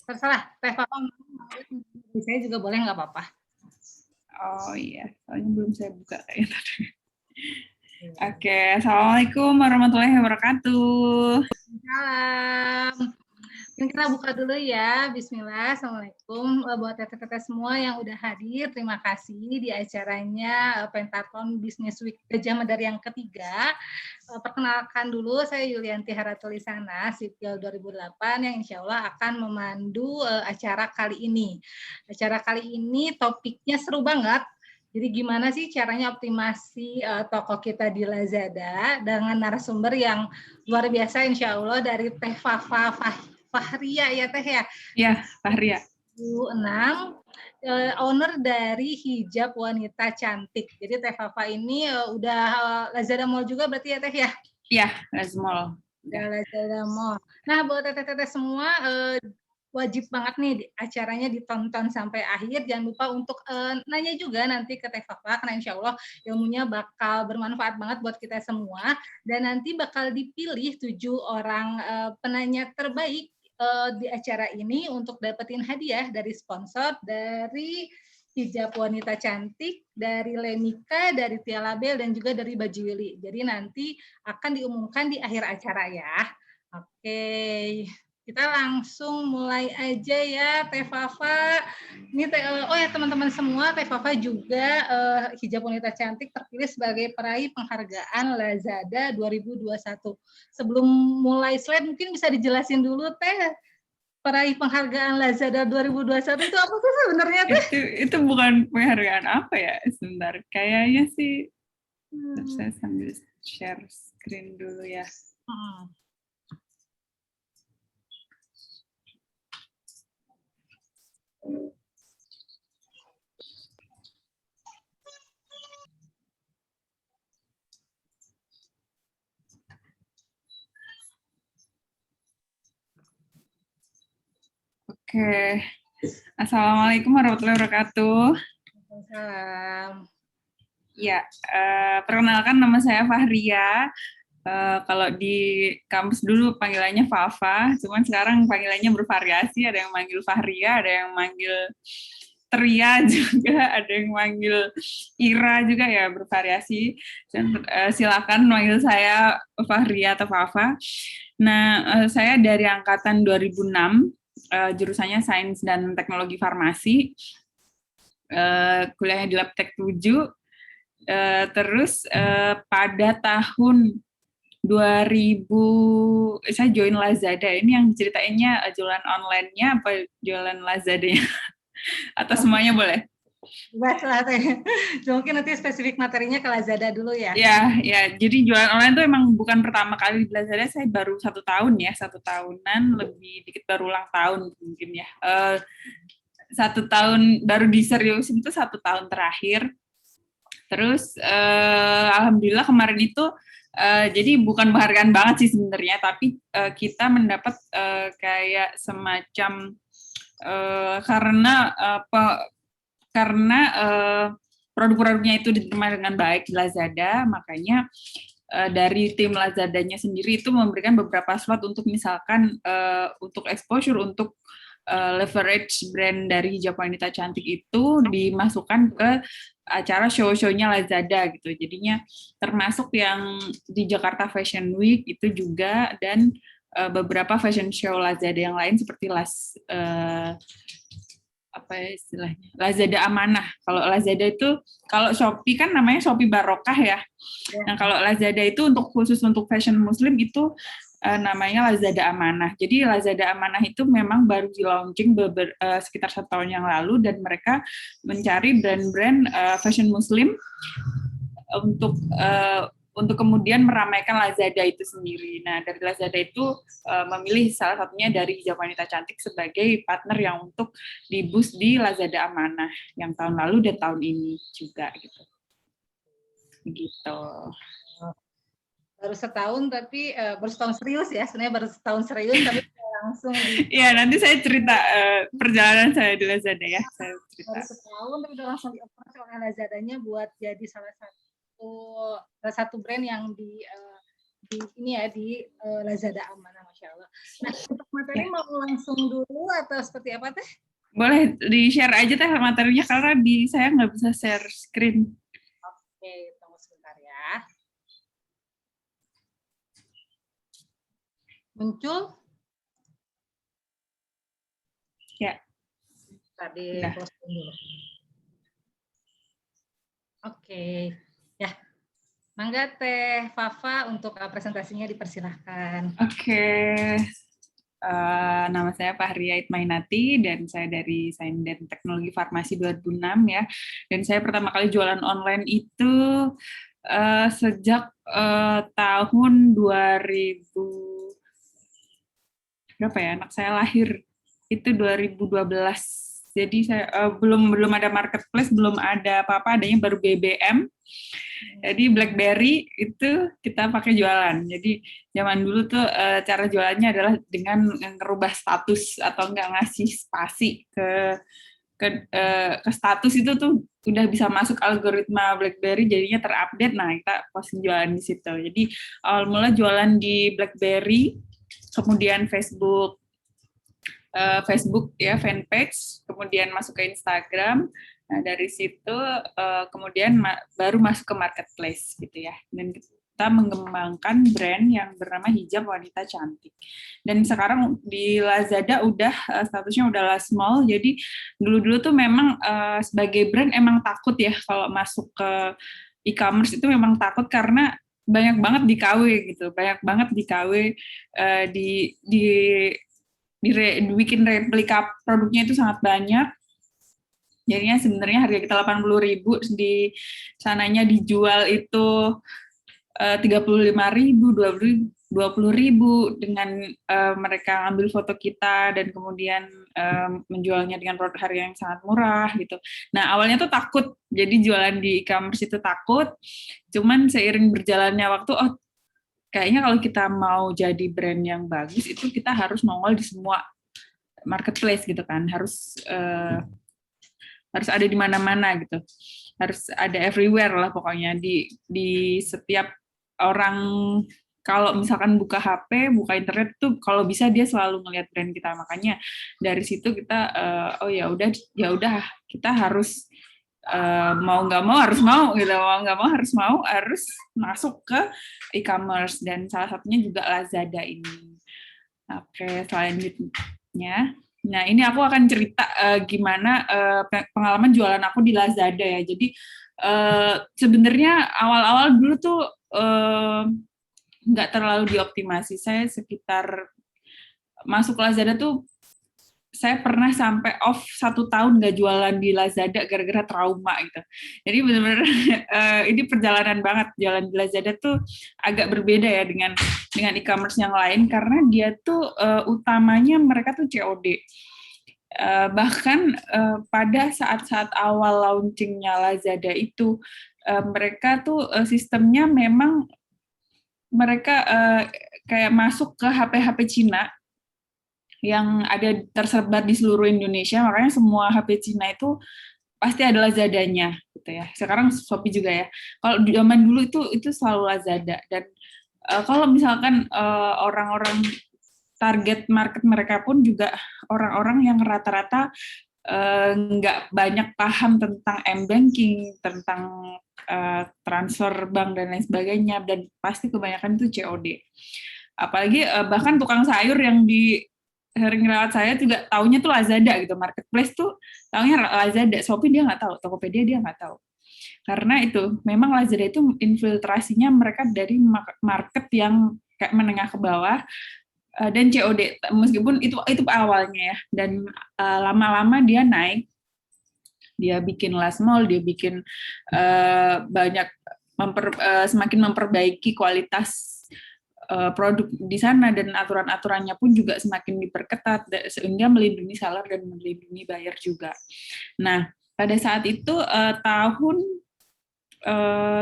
Terserah, Teh Papa mau saya juga boleh nggak apa-apa. Oh iya, soalnya belum saya buka kayaknya tadi. Oke, Assalamualaikum warahmatullahi wabarakatuh. Salam. Mungkin kita buka dulu ya. Bismillah. Assalamualaikum buat teteh-teteh semua yang udah hadir. Terima kasih di acaranya Pentaton Business Week Gajah Mada yang ketiga. Perkenalkan dulu, saya Yulianti Haratulisana, Sipil 2008 yang insya Allah akan memandu acara kali ini. Acara kali ini topiknya seru banget. Jadi gimana sih caranya optimasi toko kita di Lazada dengan narasumber yang luar biasa insya Allah dari Teh Fahria ya Teh ya? Ya, Fahria. 2006, owner dari Hijab Wanita Cantik. Jadi Teh Fafa ini udah Lazada Mall juga berarti ya Teh ya? Iya, Lazada Mall. Lazada Mall. Nah buat teteh-teteh semua wajib banget nih acaranya ditonton sampai akhir. Jangan lupa untuk nanya juga nanti ke Teh Fafa, karena insya Allah ilmunya bakal bermanfaat banget buat kita semua. Dan nanti bakal dipilih 7 orang penanya terbaik di acara ini untuk dapetin hadiah dari sponsor, dari Hijab Wanita Cantik, dari Lemika, dari Tia Label, dan juga dari Baju Willy. Jadi nanti akan diumumkan di akhir acara ya. Oke. Kita langsung mulai aja ya, Teh Fafa. Ini oh ya teman-teman semua, Teh Fafa juga Hijab Wanita Cantik terpilih sebagai peraih penghargaan Lazada 2021. Sebelum mulai slide mungkin bisa dijelasin dulu Teh, peraih penghargaan Lazada 2021 itu apa sih sebenarnya Teh? Itu bukan penghargaan apa ya? Sebentar, kayaknya sih. Saya sambil share screen dulu ya. Oke. Assalamualaikum warahmatullahi wabarakatuh. Salam. Ya, perkenalkan nama saya Fahria. Kalau di kampus dulu panggilannya Fafa, cuman sekarang panggilannya bervariasi. Ada yang manggil Fahria, ada yang manggil Tria juga, ada yang manggil Ira juga ya, bervariasi. Silakan manggil saya Fahria atau Fafa. Nah, saya dari angkatan 2006, jurusannya Sains dan Teknologi Farmasi. Kuliahnya di Labtek 7. Terus pada tahun 2000 saya join Lazada. Ini yang ceritainnya jualan online-nya apa jualan Lazada-nya? Atau semuanya boleh? Baiklah Teh. Mungkin nanti spesifik materinya ke Lazada dulu ya. Ya. Jadi jualan online itu emang bukan pertama kali di Lazada. Saya baru 1 tahun ya, 1 tahunan, lebih dikit baru ulang tahun mungkin ya. 1 tahun baru diseriusin itu 1 tahun terakhir. Terus alhamdulillah kemarin itu jadi bukan penghargaan banget sih sebenarnya, tapi kita mendapat kayak semacam karena produk-produknya itu diterima dengan baik di Lazada, makanya dari tim Lazadanya sendiri itu memberikan beberapa slot untuk misalkan untuk exposure, untuk leverage brand dari Hijab Wanita Cantik itu dimasukkan ke acara show-show-nya Lazada gitu. Jadinya termasuk yang di Jakarta Fashion Week itu juga, dan beberapa fashion show Lazada yang lain seperti apa ya istilahnya, Lazada Amanah. Kalau Lazada itu, kalau Shopee kan namanya Shopee Barokah ya. Nah kalau Lazada itu khusus untuk fashion muslim itu namanya Lazada Amanah. Jadi Lazada Amanah itu memang baru di launching sekitar 1 tahun yang lalu, dan mereka mencari brand-brand fashion muslim untuk kemudian meramaikan Lazada itu sendiri. Nah, dari Lazada itu memilih salah satunya dari Hijab Wanita Cantik sebagai partner yang untuk di-boost di Lazada Amanah yang tahun lalu dan tahun ini juga gitu. Begitu. Baru setahun tapi baru setahun serius ya, sebenarnya baru setahun serius tapi langsung Iya, nanti saya cerita perjalanan saya di Lazada ya. Saya cerita. Baru setahun tapi udah langsung di-approach oleh Lazadanya buat jadi salah satu brand yang di Lazada Amanah. Masya Allah. Nah, untuk materi mau langsung dulu atau seperti apa Teh? Boleh di-share aja Teh materinya, karena saya nggak bisa share screen. Oke, tunggu sebentar ya. Muncul? Ya. Tadi posting dulu. Oke, ya. Mangga Teh Fafa untuk presentasinya dipersilahkan. Oke. Nama saya Fahria Itmainati dan saya dari Sains dan Teknologi Farmasi 2006 ya. Dan saya pertama kali jualan online itu sejak tahun 2000 berapa ya, anak saya lahir itu 2012. Jadi saya belum ada marketplace, belum ada apa-apa, adanya baru BBM. Jadi BlackBerry itu kita pakai jualan. Jadi zaman dulu tuh cara jualannya adalah dengan ngerubah status atau enggak ngasih spasi ke status, itu tuh udah bisa masuk algoritma BlackBerry, jadinya terupdate. Nah, kita posting jualan di situ. Jadi awal mula jualan di BlackBerry, kemudian Facebook ya, fanpage, kemudian masuk ke Instagram. Nah, dari situ kemudian baru masuk ke marketplace gitu ya. Dan kita mengembangkan brand yang bernama Hijab Wanita Cantik. Dan sekarang di Lazada udah statusnya udah last mall. Jadi dulu-dulu tuh memang sebagai brand emang takut ya kalau masuk ke e-commerce, itu memang takut karena banyak banget di KW gitu. Banyak banget di KW bikin replika produknya itu sangat banyak. Jadinya sebenarnya harga kita 80.000, di sananya dijual itu 35.000, 20.000 dengan mereka ambil foto kita dan kemudian menjualnya dengan produk harga yang sangat murah gitu. Nah, awalnya tuh takut, jadi jualan di e-commerce itu takut. Cuman seiring berjalannya waktu, kayaknya kalau kita mau jadi brand yang bagus itu kita harus nongol di semua marketplace gitu kan, harus ada di mana-mana gitu, harus ada everywhere lah pokoknya, di setiap orang. Kalau misalkan buka HP, buka internet tuh kalau bisa dia selalu ngelihat brand kita. Makanya dari situ kita ya udah kita harus mau nggak mau harus mau gitu, mau nggak mau harus masuk ke e-commerce, dan salah satunya juga Lazada ini. Oke, selanjutnya, nah ini aku akan cerita gimana pengalaman jualan aku di Lazada ya. Jadi sebenarnya awal-awal dulu tuh nggak terlalu dioptimasi. Saya sekitar masuk Lazada tuh, saya pernah sampai off 1 tahun nggak jualan di Lazada gara-gara trauma gitu. Jadi benar-benar ini perjalanan banget jualan di Lazada tuh agak berbeda ya dengan e-commerce yang lain, karena dia tuh utamanya mereka tuh COD. Bahkan pada saat-saat awal launchingnya Lazada itu, mereka tuh sistemnya memang mereka kayak masuk ke HP-HP Cina yang ada tersebar di seluruh Indonesia, makanya semua HP Cina itu pasti ada Lazadanya gitu ya. Sekarang Shopee juga ya. Kalau zaman dulu itu selalu Lazada. Dan kalau misalkan orang-orang target market mereka pun juga orang-orang yang rata-rata nggak banyak paham tentang m-banking, tentang transfer bank dan lain sebagainya, dan pasti kebanyakan itu COD. Apalagi bahkan tukang sayur yang di sering lewat saya juga taunya tuh Lazada gitu, marketplace tuh taunya Lazada, Shopee dia nggak tahu, Tokopedia dia nggak tahu. Karena itu memang Lazada itu infiltrasinya mereka dari market yang kayak menengah ke bawah dan COD, meskipun itu awalnya ya, dan lama-lama dia naik, dia bikin last mall, dia bikin banyak semakin memperbaiki kualitas produk di sana, dan aturan-aturannya pun juga semakin diperketat sehingga melindungi seller dan melindungi buyer juga. Nah, pada saat itu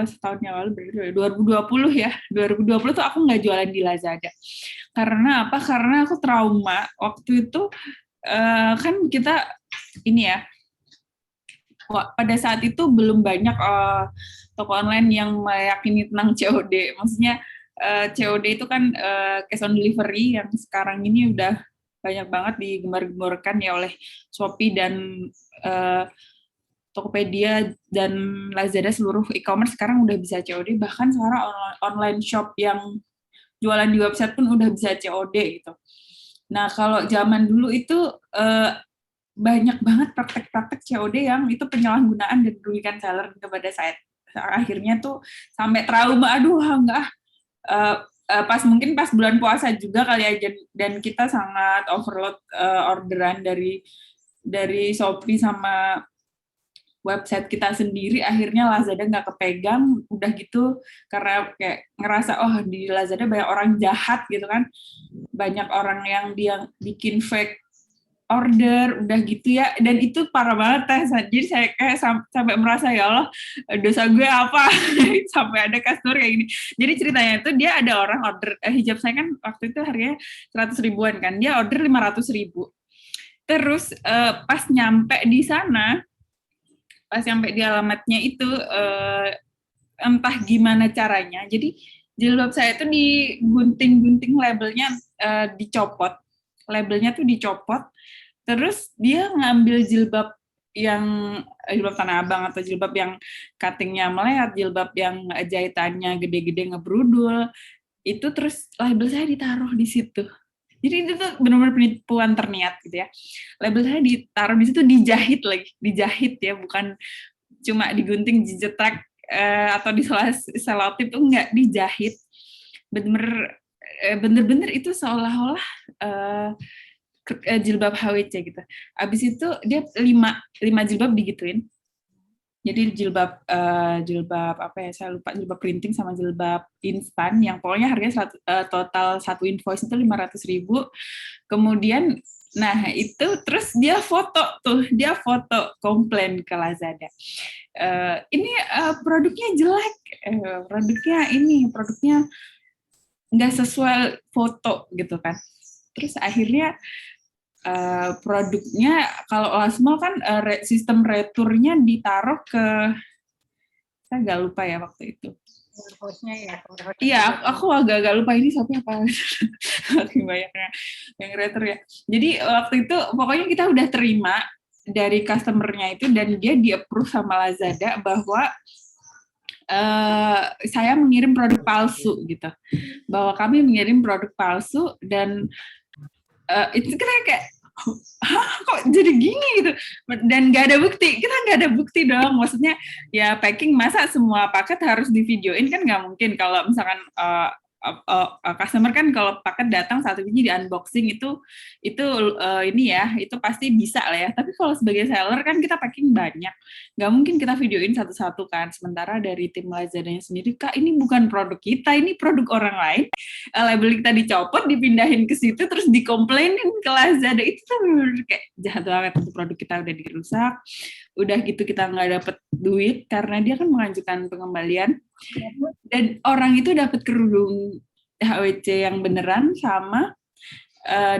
setahun yang lalu, 2020 ya, 2020 tuh aku nggak jualan di Lazada. Karena apa? Karena aku trauma waktu itu. Kan kita ini ya, pada saat itu belum banyak toko online yang meyakini tentang COD. Maksudnya COD itu kan cash on delivery yang sekarang ini udah banyak banget digembar-gemborkan ya oleh Shopee dan Tokopedia dan Lazada, seluruh e-commerce sekarang udah bisa COD, bahkan sekarang online shop yang jualan di website pun udah bisa COD gitu. Nah, kalau zaman dulu itu banyak banget praktek-praktek COD yang itu penyalahgunaan dan merugikan seller kepada saya. Akhirnya tuh sampai trauma, aduh enggak, mungkin pas bulan puasa juga kali aja, dan kita sangat overload orderan dari Shopee sama website kita sendiri, akhirnya Lazada nggak kepegang, udah gitu karena kayak ngerasa di Lazada banyak orang jahat gitu kan, banyak orang yang dia bikin fake order, udah gitu ya, dan itu parah banget jadi saya kayak sampai merasa ya Allah, dosa gue apa sampai ada customer kayak gini. Jadi ceritanya itu dia ada orang order hijab saya kan waktu itu harganya 100 ribuan kan, dia order 500 ribu, terus pas nyampe di sana, pas sampai di alamatnya itu entah gimana caranya, jadi jilbab saya itu digunting-gunting, labelnya dicopot, labelnya tuh dicopot, terus dia ngambil jilbab Tanah Abang atau jilbab yang cuttingnya melehat, jilbab yang jahitannya gede-gede ngebrudul, itu terus label saya ditaruh di situ. Jadi itu tuh benar-benar penipuan terniat gitu ya. Label saya ditaruh di situ, dijahit ya, bukan cuma digunting, dicetak atau di selotip, tuh enggak, dijahit. Bener-bener itu seolah-olah jilbab HWC gitu. Abis itu dia 5 jilbab digituin. Jadi jilbab apa ya, saya lupa, jilbab printing sama jilbab instan yang pokoknya harganya total satu invoice itu 500 ribu. Kemudian nah itu terus dia foto komplain ke Lazada. Ini produknya jelek, produknya nggak sesuai foto gitu kan. Terus akhirnya produknya, kalau Lasmol kan sistem returnya ditaruh ke, saya nggak lupa ya waktu itu. Iya, aku agak lupa ini siapa apa. Saking banyaknya yang retur ya. Jadi waktu itu pokoknya kita udah terima dari customer-nya itu, dan dia di-approve sama Lazada bahwa saya mengirim produk palsu gitu. Bahwa kami mengirim produk palsu, dan itu kayak kok jadi gini gitu, dan nggak ada bukti, kita nggak ada bukti dong, maksudnya ya packing, masa semua paket harus divideoin, kan nggak mungkin. Kalau misalkan customer kan kalau paket datang satu biji di unboxing itu ini ya, itu pasti bisa lah ya. Tapi kalau sebagai seller kan kita packing banyak, nggak mungkin kita videoin satu-satu kan. Sementara dari tim Lazadanya sendiri, Kak, ini bukan produk kita, ini produk orang lain. Label kita dicopot, dipindahin ke situ, terus dikomplainin ke Lazada. Itu tuh kayak jahat banget. Produk kita udah dirusak, udah gitu kita nggak dapet duit karena dia kan mengajukan pengembalian, dan orang itu dapat kerudung HWC yang beneran sama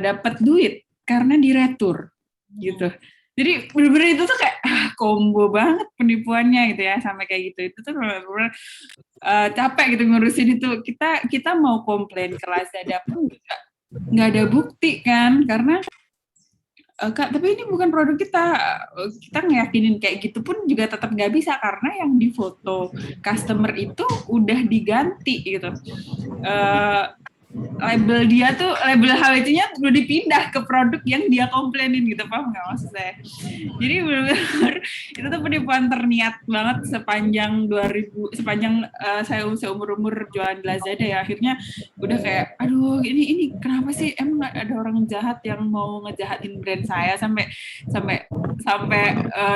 dapat duit karena diretur gitu. Jadi bener-bener itu tuh kayak combo banget penipuannya gitu ya, sampai kayak gitu. Itu tuh bener-bener capek gitu ngurusin itu. Kita mau komplain ke Lazada pun juga nggak ada bukti kan, karena Kak, tapi ini bukan produk kita ngeyakinin kayak gitu pun juga tetap nggak bisa, karena yang difoto customer itu udah diganti gitu. Label dia tuh, label HWC-nya udah dipindah ke produk yang dia komplainin gitu, paham nggak maksud saya? Jadi benar-benar itu tuh penipuan terniat banget sepanjang saya seumur-umur jualan di Lazada ya. Akhirnya udah kayak, aduh ini kenapa sih, emang ada orang jahat yang mau ngejahatin brand saya sampai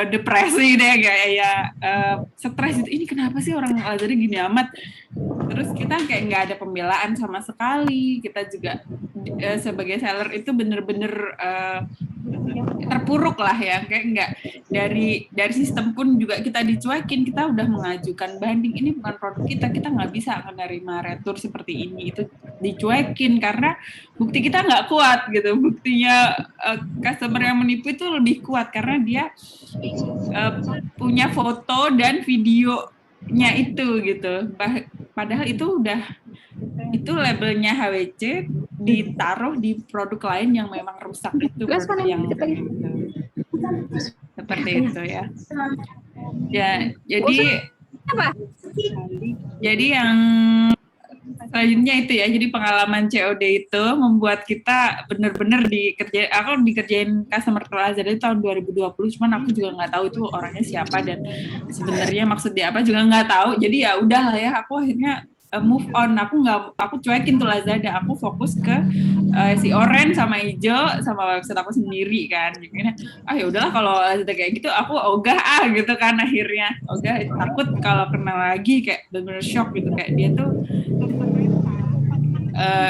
depresi deh, kayak ya stres itu. Ini kenapa sih orang Lazada gini amat? Terus kita kayak nggak ada pembelaan sama sekali. Kita juga sebagai seller itu bener-bener terpuruk lah ya, kayak nggak, dari sistem pun juga kita dicuekin. Kita udah mengajukan banding, ini bukan produk kita nggak bisa menerima retur seperti ini, itu dicuekin karena bukti kita nggak kuat gitu. Buktinya customer yang menipu itu lebih kuat karena dia punya foto dan videonya itu gitu. Padahal itu udah itu labelnya HWC ditaruh di produk lain yang memang rusak, itu produk yang seperti itu ya. Ya, jadi yang selanjutnya itu ya, jadi pengalaman COD itu membuat kita benar-benar aku dikerjain customer Lazada itu tahun 2020, cuman aku juga nggak tahu itu orangnya siapa dan sebenarnya maksud dia apa juga nggak tahu. Jadi ya udah lah ya, aku akhirnya move on. Aku cuekin tuh Lazada, aku fokus ke si oranye sama hijau sama website aku sendiri kan. Jadi ya udahlah kalau Lazada kayak gitu aku ogah gitu kan, akhirnya ogah, takut kalau kena lagi kayak bener-bener shock gitu, kayak dia tuh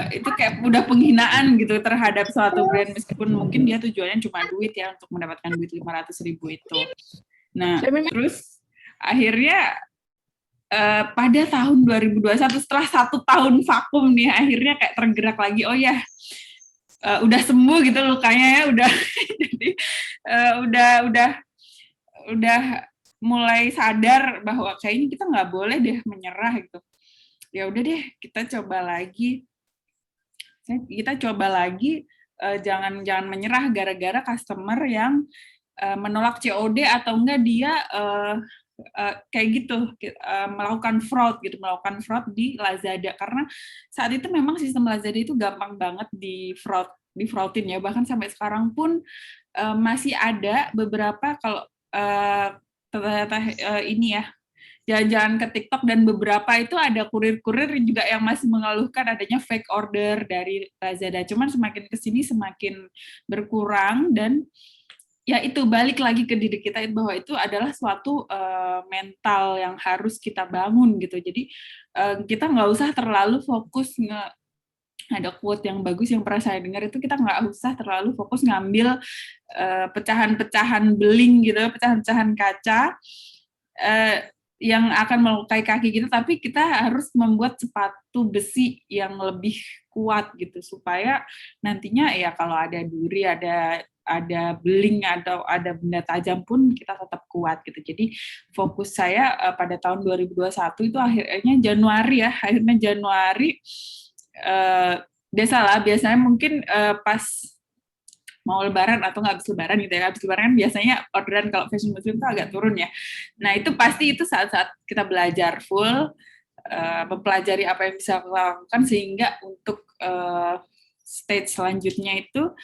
itu kayak udah penghinaan gitu terhadap suatu brand, meskipun mungkin dia tujuannya cuma duit ya, untuk mendapatkan duit 500.000 itu. Nah, terus akhirnya pada tahun 2021 setelah 1 tahun vakum nih, akhirnya kayak tergerak lagi, oh ya udah sembuh gitu lukanya ya, udah jadi udah mulai sadar bahwa kayaknya kita nggak boleh deh menyerah gitu. Ya udah deh, kita coba lagi, jangan menyerah gara-gara customer yang menolak COD atau enggak dia kayak gitu, melakukan fraud di Lazada, karena saat itu memang sistem Lazada itu gampang banget di-fraudin ya, bahkan sampai sekarang pun masih ada beberapa, kalau ternyata ini ya, jalan-jalan ke TikTok dan beberapa itu ada kurir-kurir juga yang masih mengeluhkan adanya fake order dari Lazada. Cuman semakin kesini semakin berkurang, dan ya itu balik lagi ke diri kita bahwa itu adalah suatu mental yang harus kita bangun gitu. Jadi kita nggak usah terlalu fokus ada quote yang bagus yang pernah saya dengar itu, kita nggak usah terlalu fokus ngambil pecahan-pecahan beling gitu, pecahan-pecahan kaca yang akan melukai kaki kita, tapi kita harus membuat sepatu besi yang lebih kuat gitu, supaya nantinya ya kalau ada duri, ada beling atau ada benda tajam pun kita tetap kuat gitu. Jadi fokus saya pada tahun 2021 itu akhirnya Januari biasanya mungkin pas mau lebaran atau nggak habis lebaran gitu ya. Habis lebaran kan biasanya orderan kalau fashion muslim itu agak turun ya. Nah itu pasti itu saat-saat kita belajar full, mempelajari apa yang bisa kita lakukan sehingga untuk stage selanjutnya itu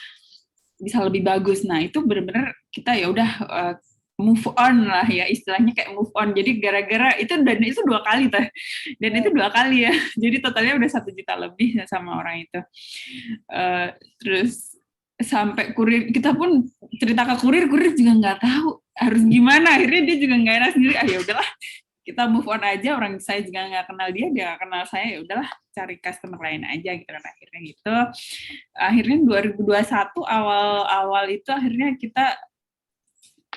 bisa lebih bagus. Nah itu benar-benar kita ya udah move on lah ya, istilahnya kayak move on. Jadi gara-gara itu, dan itu 2 kali tuh, dan itu 2 kali ya. Jadi totalnya udah 1 juta lebih sama orang itu. Terus sampai kurir, kita pun cerita ke kurir juga nggak tahu harus gimana, akhirnya dia juga nggak enak sendiri, ya udahlah kita move on aja, orang saya juga nggak kenal dia nggak kenal saya, ya udahlah cari customer lain aja gitu kan, akhirnya 2021 awal itu akhirnya kita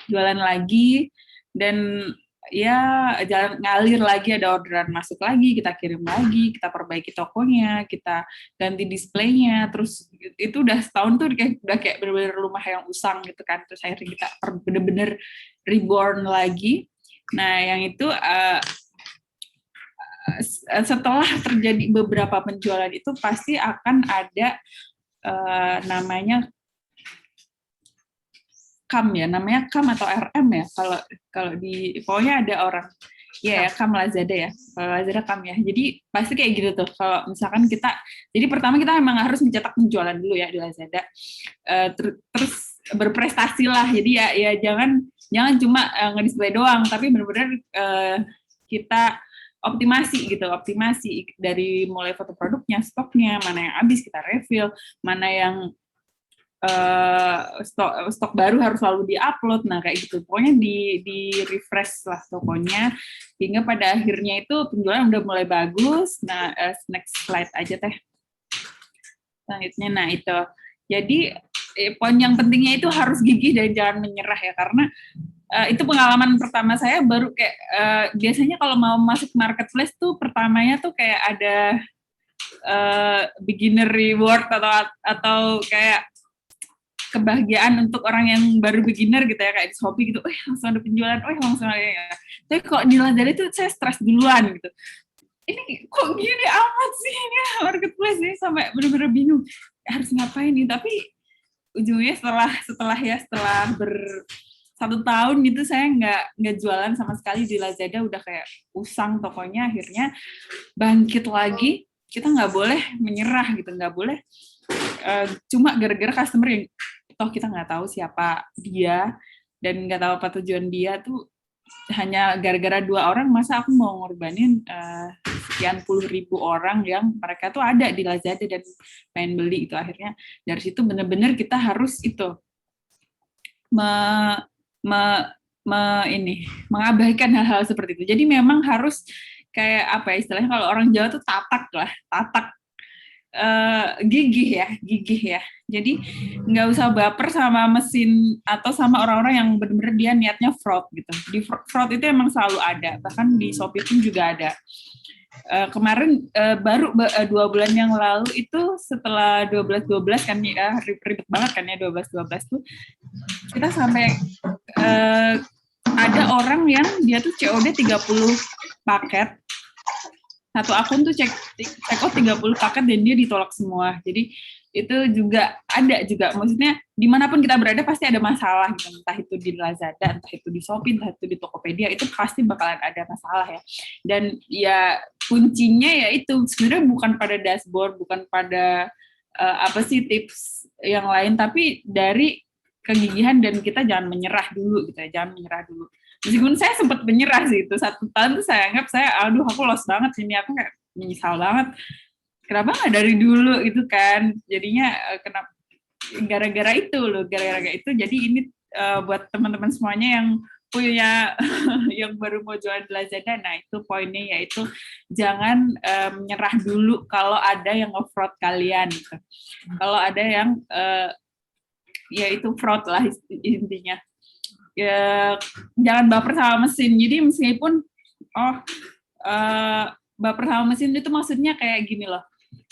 jualan lagi, dan ya jalan ngalir lagi, ada orderan masuk lagi, kita kirim lagi, kita perbaiki tokonya, kita ganti displaynya, terus itu udah setahun tuh udah kayak bener-bener rumah yang usang gitu kan, terus akhirnya kita bener-bener reborn lagi. Nah yang itu setelah terjadi beberapa penjualan itu pasti akan ada namanya CAM ya, namanya CAM atau RM ya, kalau di pokoknya ada orang ya CAM Lazada ya, kalau Lazada CAM ya. Jadi pasti kayak gitu tuh, kalau misalkan kita, jadi pertama kita memang harus mencetak penjualan dulu ya di Lazada, terus berprestasi lah. Jadi ya jangan cuma ngedisplay doang, tapi benar-benar kita optimasi dari mulai foto produknya, stoknya, mana yang habis kita refill, mana yang stok baru harus selalu di-upload, nah kayak gitu. Pokoknya di refresh lah tokonya, hingga pada akhirnya itu penjualan udah mulai bagus. Nah, next slide aja teh. Selanjutnya, nah itu. Jadi, poin yang pentingnya itu harus gigih dan jangan menyerah ya, karena itu pengalaman pertama saya, baru kayak biasanya kalau mau masuk marketplace tuh pertamanya tuh kayak ada beginner reward atau kayak kebahagiaan untuk orang yang baru beginner gitu ya, kayak di Shopee gitu, langsung ada penjualan, langsung ada ya. Tapi kok di Lazada itu saya stres duluan gitu. ini kok gini amat sih ini marketplace ini, sampai bener-bener bingung harus ngapain nih. Tapi ujungnya setelah 1 tahun gitu saya nggak jualan sama sekali di Lazada, udah kayak usang tokonya. Akhirnya bangkit lagi, kita nggak boleh menyerah gitu, nggak boleh cuma gara-gara customer yang toh kita nggak tahu siapa dia dan nggak tahu apa tujuan dia tuh, hanya gara-gara 2 orang masa aku mau ngorbanin sekian puluh ribu orang yang mereka tuh ada di Lazada dan pengen beli itu. Akhirnya dari situ benar-benar kita harus itu mengabaikan hal-hal seperti itu. Jadi memang harus kayak apa ya istilahnya, kalau orang Jawa tuh tatak, gigih ya. Jadi nggak usah baper sama mesin atau sama orang-orang yang benar-benar dia niatnya fraud gitu. Di fraud itu emang selalu ada, bahkan di Shopee pun juga ada. Kemarin baru 2 bulan yang lalu itu setelah 12-12 kan ya, ribet banget kan ya 12-12 tuh, kita sampai ada orang yang dia tuh COD 30 paket, satu akun tuh check out 30 paket dan dia ditolak semua. Jadi itu juga ada juga, maksudnya dimanapun kita berada pasti ada masalah gitu, entah itu di Lazada, entah itu di Shopee, entah itu di Tokopedia, itu pasti bakalan ada masalah ya. Dan ya kuncinya ya itu sebenarnya bukan pada dashboard, bukan pada apa sih tips yang lain, tapi dari kegigihan dan kita jangan menyerah dulu gitu ya, jangan menyerah dulu. Meskipun saya sempat menyerah sih itu 1 tahun tuh saya anggap aduh aku lost banget sini, aku kayak menyesal banget. Kenapa nggak dari dulu gitu kan? Jadinya kenapa gara-gara itu loh, gara-gara itu. Jadi ini buat teman-teman semuanya yang punya yang baru mau jualan di Lazada, nah itu poinnya yaitu jangan menyerah dulu kalau ada yang nge-fraud kalian gitu. Kalau ada yang ya itu fraud lah intinya. Ya, jangan baper sama mesin. Jadi meskipun baper sama mesin itu maksudnya kayak gini loh.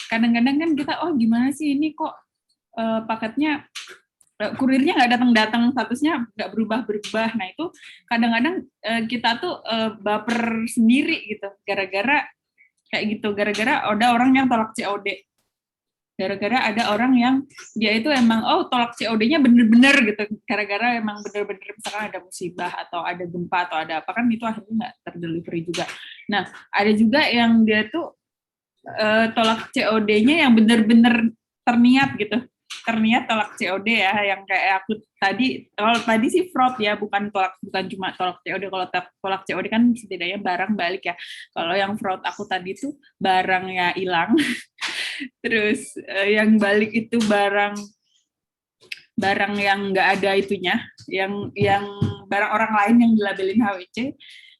Kadang-kadang kan kita gimana sih ini kok paketnya kurirnya nggak datang-datang, statusnya nggak berubah-berubah. Nah itu kadang-kadang kita tuh baper sendiri gitu, gara-gara kayak gitu, gara-gara ada orang yang tolak COD. Gara-gara ada orang yang dia itu emang tolak COD-nya bener-bener gitu, gara-gara emang bener-bener misalkan ada musibah atau ada gempa atau ada apa, kan itu akhirnya nggak terdelivery juga. Nah ada juga yang dia tuh tolak COD-nya yang bener-bener terniat gitu, terniat tolak COD ya, yang kayak aku tadi, kalau tadi sih fraud ya, bukan cuma tolak COD. Kalau tolak COD kan setidaknya barang balik ya. Kalau yang fraud aku tadi tuh barangnya hilang. Terus yang balik itu barang yang nggak ada itunya, yang barang orang lain yang dilabelin HWC,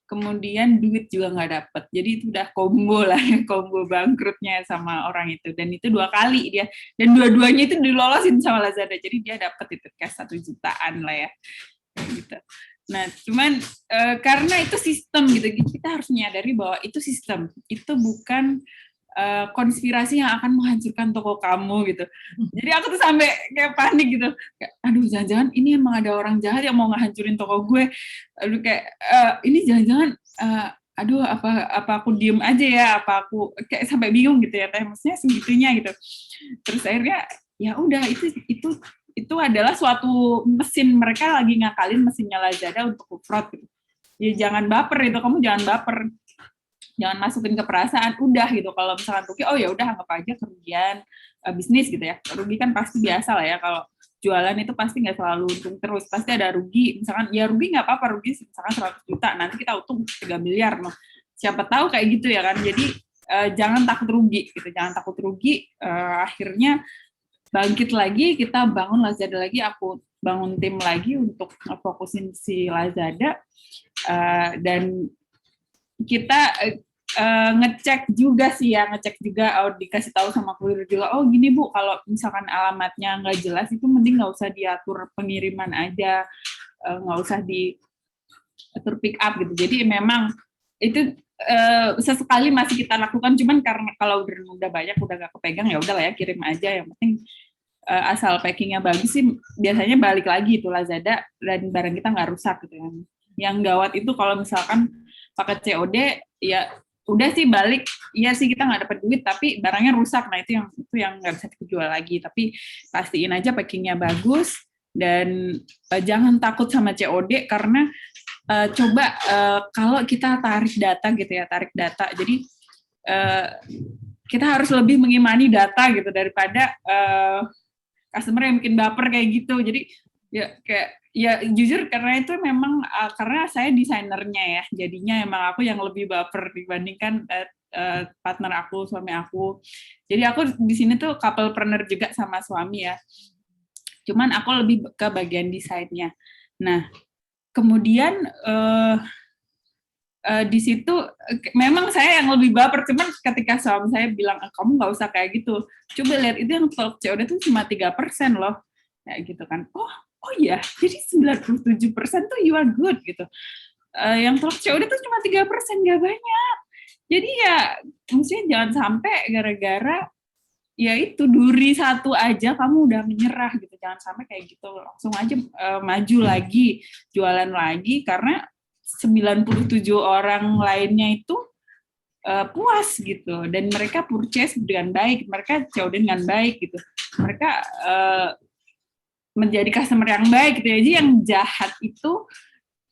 kemudian duit juga nggak dapet. Jadi itu udah combo lah, combo bangkrutnya sama orang itu. Dan itu 2 kali dia, dan dua-duanya itu dilolosin sama Lazada. Jadi dia dapet itu cash 1 jutaan lah ya. Gitu. Nah, cuman karena itu sistem gitu, kita harus menyadari bahwa itu sistem, itu bukan konspirasi yang akan menghancurkan toko kamu gitu. Jadi aku tuh sampai kayak panik gitu. Kayak, aduh jangan-jangan ini emang ada orang jahat yang mau ngehancurin toko gue. Aduh kayak ini jangan-jangan aduh apa aku diem aja ya, apa aku kayak sampai bingung gitu ya, maksudnya segitunya gitu. Terus akhirnya ya udah itu adalah suatu mesin, mereka lagi ngakalin mesinnya Lazada untuk fraud gitu. Ya jangan baper itu, kamu jangan baper. Jangan masukin ke perasaan, udah gitu. Kalau misalkan rugi, ya udah anggap aja kerugian bisnis gitu ya. Rugi kan pasti biasa lah ya, kalau jualan itu pasti nggak selalu untung terus, pasti ada rugi. Misalkan ya rugi nggak apa-apa, rugi misalkan 100 juta, nanti kita untung 3 miliar. Noh. Siapa tahu kayak gitu ya kan. Jadi jangan takut rugi gitu, jangan takut rugi. Akhirnya bangkit lagi, kita bangun Lazada lagi, aku bangun tim lagi untuk fokusin si Lazada, dan kita ngecek juga dikasih tahu sama kurir juga, gini Bu, kalau misalkan alamatnya nggak jelas itu mending nggak usah diatur pengiriman aja, nggak usah diatur pick up gitu. Jadi memang itu sesekali masih kita lakukan, cuman karena kalau udah banyak udah nggak kepegang, ya udah lah ya, kirim aja, yang penting asal packingnya bagus sih biasanya balik lagi itu Lazada dan barang kita nggak rusak gitu. Yang gawat itu kalau misalkan pakai COD ya udah sih balik, iya sih kita nggak dapat duit tapi barangnya rusak, nah itu yang nggak bisa dijual lagi. Tapi pastiin aja packingnya bagus dan jangan takut sama COD karena coba kalau kita tarik data, jadi kita harus lebih mengimani data gitu daripada customer yang bikin baper kayak gitu. Jadi ya jujur karena itu memang karena saya desainernya ya, jadinya emang aku yang lebih baper dibandingkan partner aku, suami aku. Jadi aku di sini tuh couplepreneur juga sama suami ya. Cuman aku lebih ke bagian desainnya. Nah, kemudian di situ memang saya yang lebih baper, cuman ketika suami saya bilang kamu nggak usah kayak gitu, coba lihat itu yang talk COD itu cuma 3% loh, kayak gitu kan. Oh iya, jadi 97% tuh you are good gitu. Yang talk COD itu cuma 3%, nggak banyak. Jadi ya maksudnya jangan sampai gara-gara ya itu duri satu aja kamu udah menyerah gitu, jangan sampai kayak gitu, langsung aja maju lagi, jualan lagi karena 97 orang lainnya itu puas gitu dan mereka purchase dengan baik, mereka COD dengan baik gitu, mereka menjadi customer yang baik gitu. Jadi yang jahat itu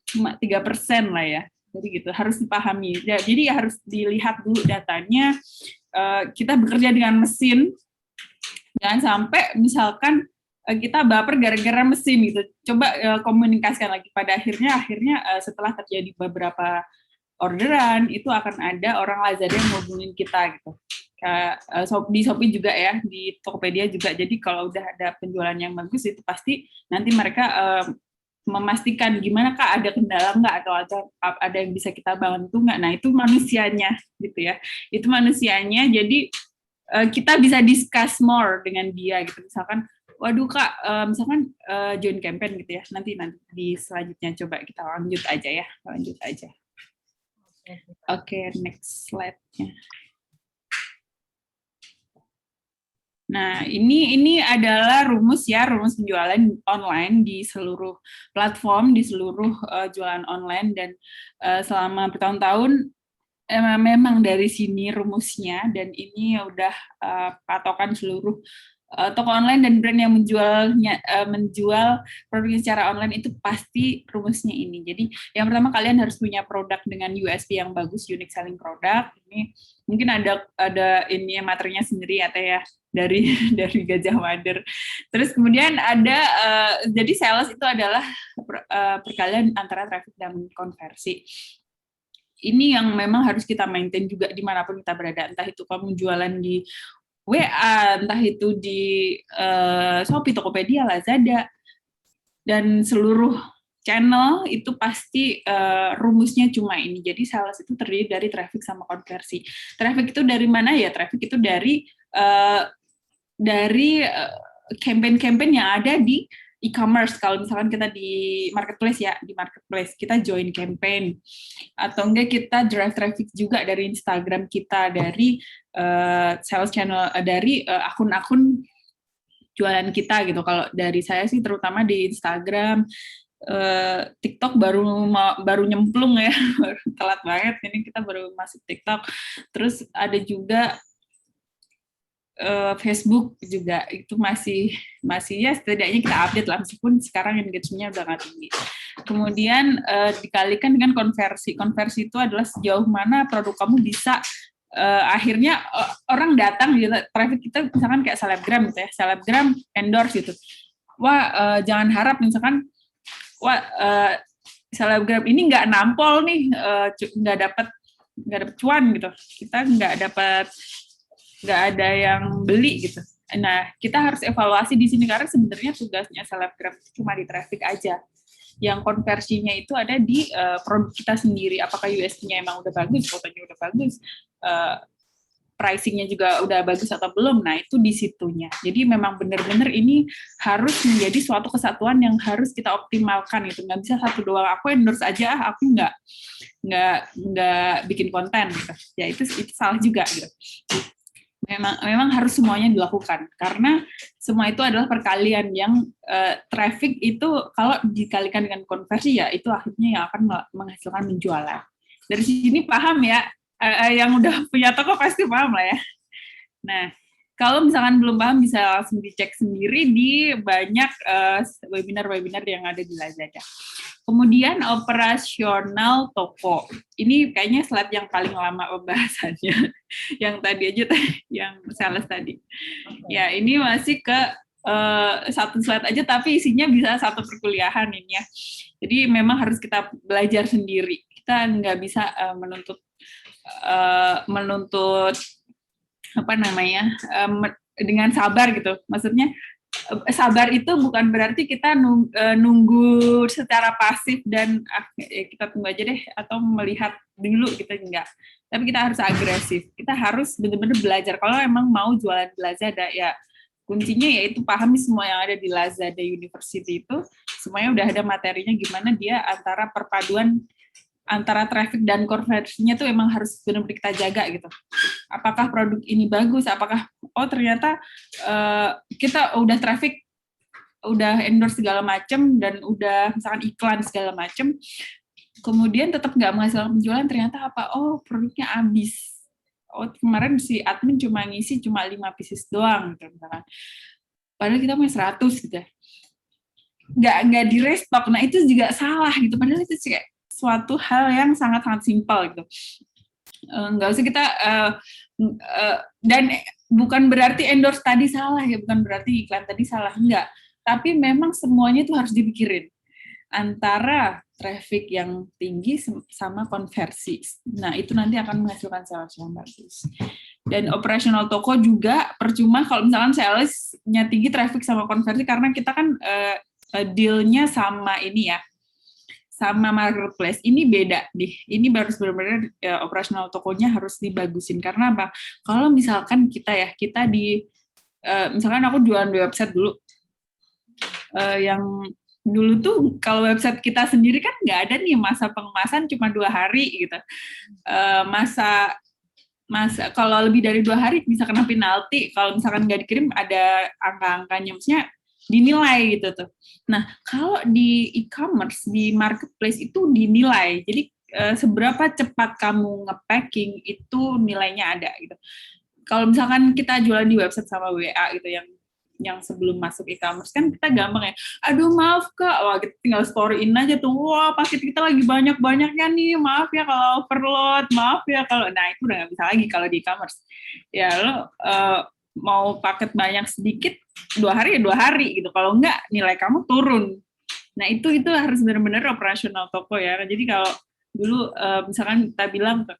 cuma 3% lah ya. Jadi gitu harus dipahami. Jadi harus dilihat dulu datanya. Kita bekerja dengan mesin, jangan sampai misalkan kita baper gara-gara mesin gitu. Coba komunikasikan lagi. Pada akhirnya setelah terjadi beberapa orderan itu akan ada orang Lazada yang ngubungin kita gitu. Di Shopee juga ya, di Tokopedia juga. Jadi kalau udah ada penjualan yang bagus itu pasti nanti mereka memastikan gimana Kak, ada kendala nggak atau ada yang bisa kita bantu nggak. Nah itu manusianya gitu ya. Itu manusianya. Jadi kita bisa discuss more dengan dia gitu. Misalkan waduh Kak, misalkan join campaign gitu ya. Nanti di selanjutnya coba kita lanjut aja. Oke, next slide-nya. Nah, ini adalah rumus penjualan online di seluruh platform, di seluruh jualan online, dan selama bertahun-tahun memang dari sini rumusnya, dan ini udah patokan seluruh toko online dan brand yang menjual produknya secara online itu pasti rumusnya ini. Jadi yang pertama kalian harus punya produk dengan USP yang bagus, unique selling product. Ini mungkin ada ini materinya sendiri ya Teh ya, dari Gajah Mada. Terus kemudian ada jadi sales itu adalah perkalian antara traffic dan konversi. Ini yang memang harus kita maintain juga dimanapun kita berada, entah itu kamu jualan di WA, entah itu di Shopee, Tokopedia, Lazada, dan seluruh channel itu pasti rumusnya cuma ini. Jadi sales itu terdiri dari traffic sama konversi. Traffic itu dari mana ya? Traffic itu dari campaign-campaign yang ada di e-commerce. Kalau misalkan kita di marketplace ya, di marketplace kita join campaign, atau enggak kita drive traffic juga dari Instagram kita, dari sales channel, dari akun-akun jualan kita gitu. Kalau dari saya sih terutama di Instagram, TikTok baru nyemplung ya, baru telat banget ini kita baru masuk TikTok. Terus ada juga Facebook juga, itu masih ya setidaknya kita update lah, meskipun sekarang engagement-nya udah nggak tinggi. Kemudian dikalikan dengan konversi. Konversi itu adalah sejauh mana produk kamu bisa akhirnya orang datang gitu, traffic kita misalkan kayak selebgram gitu ya, selebgram endorse gitu. Wah, jangan harap misalkan selebgram ini nggak nampol nih, nggak dapat cuan gitu. Kita nggak ada yang beli gitu. Nah, kita harus evaluasi di sini karena sebenarnya tugasnya selebgram cuma di traffic aja. Yang konversinya itu ada di produk kita sendiri. Apakah USP-nya emang udah bagus, fotonya udah bagus, pricing-nya juga udah bagus atau belum. Nah, itu di situnya. Jadi memang benar-benar ini harus menjadi suatu kesatuan yang harus kita optimalkan itu. Nggak bisa satu doang, aku endorse aja, aku nggak bikin konten gitu. Ya itu salah juga gitu. Memang harus semuanya dilakukan karena semua itu adalah perkalian yang traffic itu kalau dikalikan dengan konversi ya itu akhirnya yang akan menghasilkan penjualan. Dari sini paham ya Yang udah punya toko pasti paham lah ya. Nah, kalau misalkan belum paham bisa langsung dicek sendiri di banyak webinar-webinar yang ada di Lazada. Kemudian operasional toko. Ini kayaknya slide yang paling lama pembahasannya. Yang tadi aja, yang sales tadi. Ya, ini masih ke satu slide aja, tapi isinya bisa satu perkuliahan ini ya. Jadi memang harus kita belajar sendiri. Kita nggak bisa menuntut apa namanya dengan sabar gitu. Maksudnya sabar itu bukan berarti kita nunggu secara pasif dan kita tunggu aja deh atau melihat dulu, kita enggak. Tapi kita harus agresif. Kita harus benar-benar belajar. Kalau emang mau jualan di Lazada ya kuncinya yaitu pahami semua yang ada di Lazada University itu, semuanya udah ada materinya gimana dia antara perpaduan antara traffic dan konversinya tuh emang harus benar-benar kita jaga gitu. Apakah produk ini bagus? Apakah ternyata kita udah traffic, udah endorse segala macam dan udah misalkan iklan segala macam, kemudian tetap nggak menghasilkan penjualan, ternyata apa? Oh, produknya habis. Oh, kemarin si admin cuma ngisi 5 pieces doang gitu misalkan. Padahal kita punya 100 gitu ya. Nggak di restock. Nah, itu juga salah gitu. Padahal itu kayak suatu hal yang sangat-sangat simpel gitu. Nggak usah kita dan bukan berarti endorse tadi salah ya, bukan berarti iklan tadi salah, enggak. Tapi memang semuanya itu harus dipikirin antara traffic yang tinggi sama konversi. Nah, itu nanti akan menghasilkan sales yang bagus. Dan operasional toko juga percuma kalau misalkan salesnya tinggi, traffic sama konversi, karena kita kan deal-nya sama ini ya, sama marketplace. Ini beda nih. Ini harus benar-benar operasional tokonya harus dibagusin. Karena apa? Kalau misalkan kita di misalkan aku jualan di website dulu, yang dulu tuh kalau website kita sendiri kan nggak ada nih masa pengemasan cuma 2 hari gitu. Masa kalau lebih dari 2 hari bisa kena penalti. Kalau misalkan nggak dikirim ada angka-angkanya, maksudnya dinilai gitu tuh. Nah, kalau di e-commerce, di marketplace itu dinilai. Jadi seberapa cepat kamu nge-packing itu nilainya ada gitu. Kalau misalkan kita jualan di website sama WA gitu yang sebelum masuk e-commerce kan kita gampang ya. Aduh maaf Kak, wah kita tinggal storyin aja tuh. Wah, paket kita lagi banyak-banyaknya nih. Maaf ya kalau overload, maaf ya kalau itu udah nggak bisa lagi kalau di e-commerce. Ya lo mau paket banyak sedikit 2 hari ya 2 hari gitu. Kalau enggak nilai kamu turun. Nah itu harus benar-benar operasional toko ya. Jadi kalau dulu misalkan kita bilang ke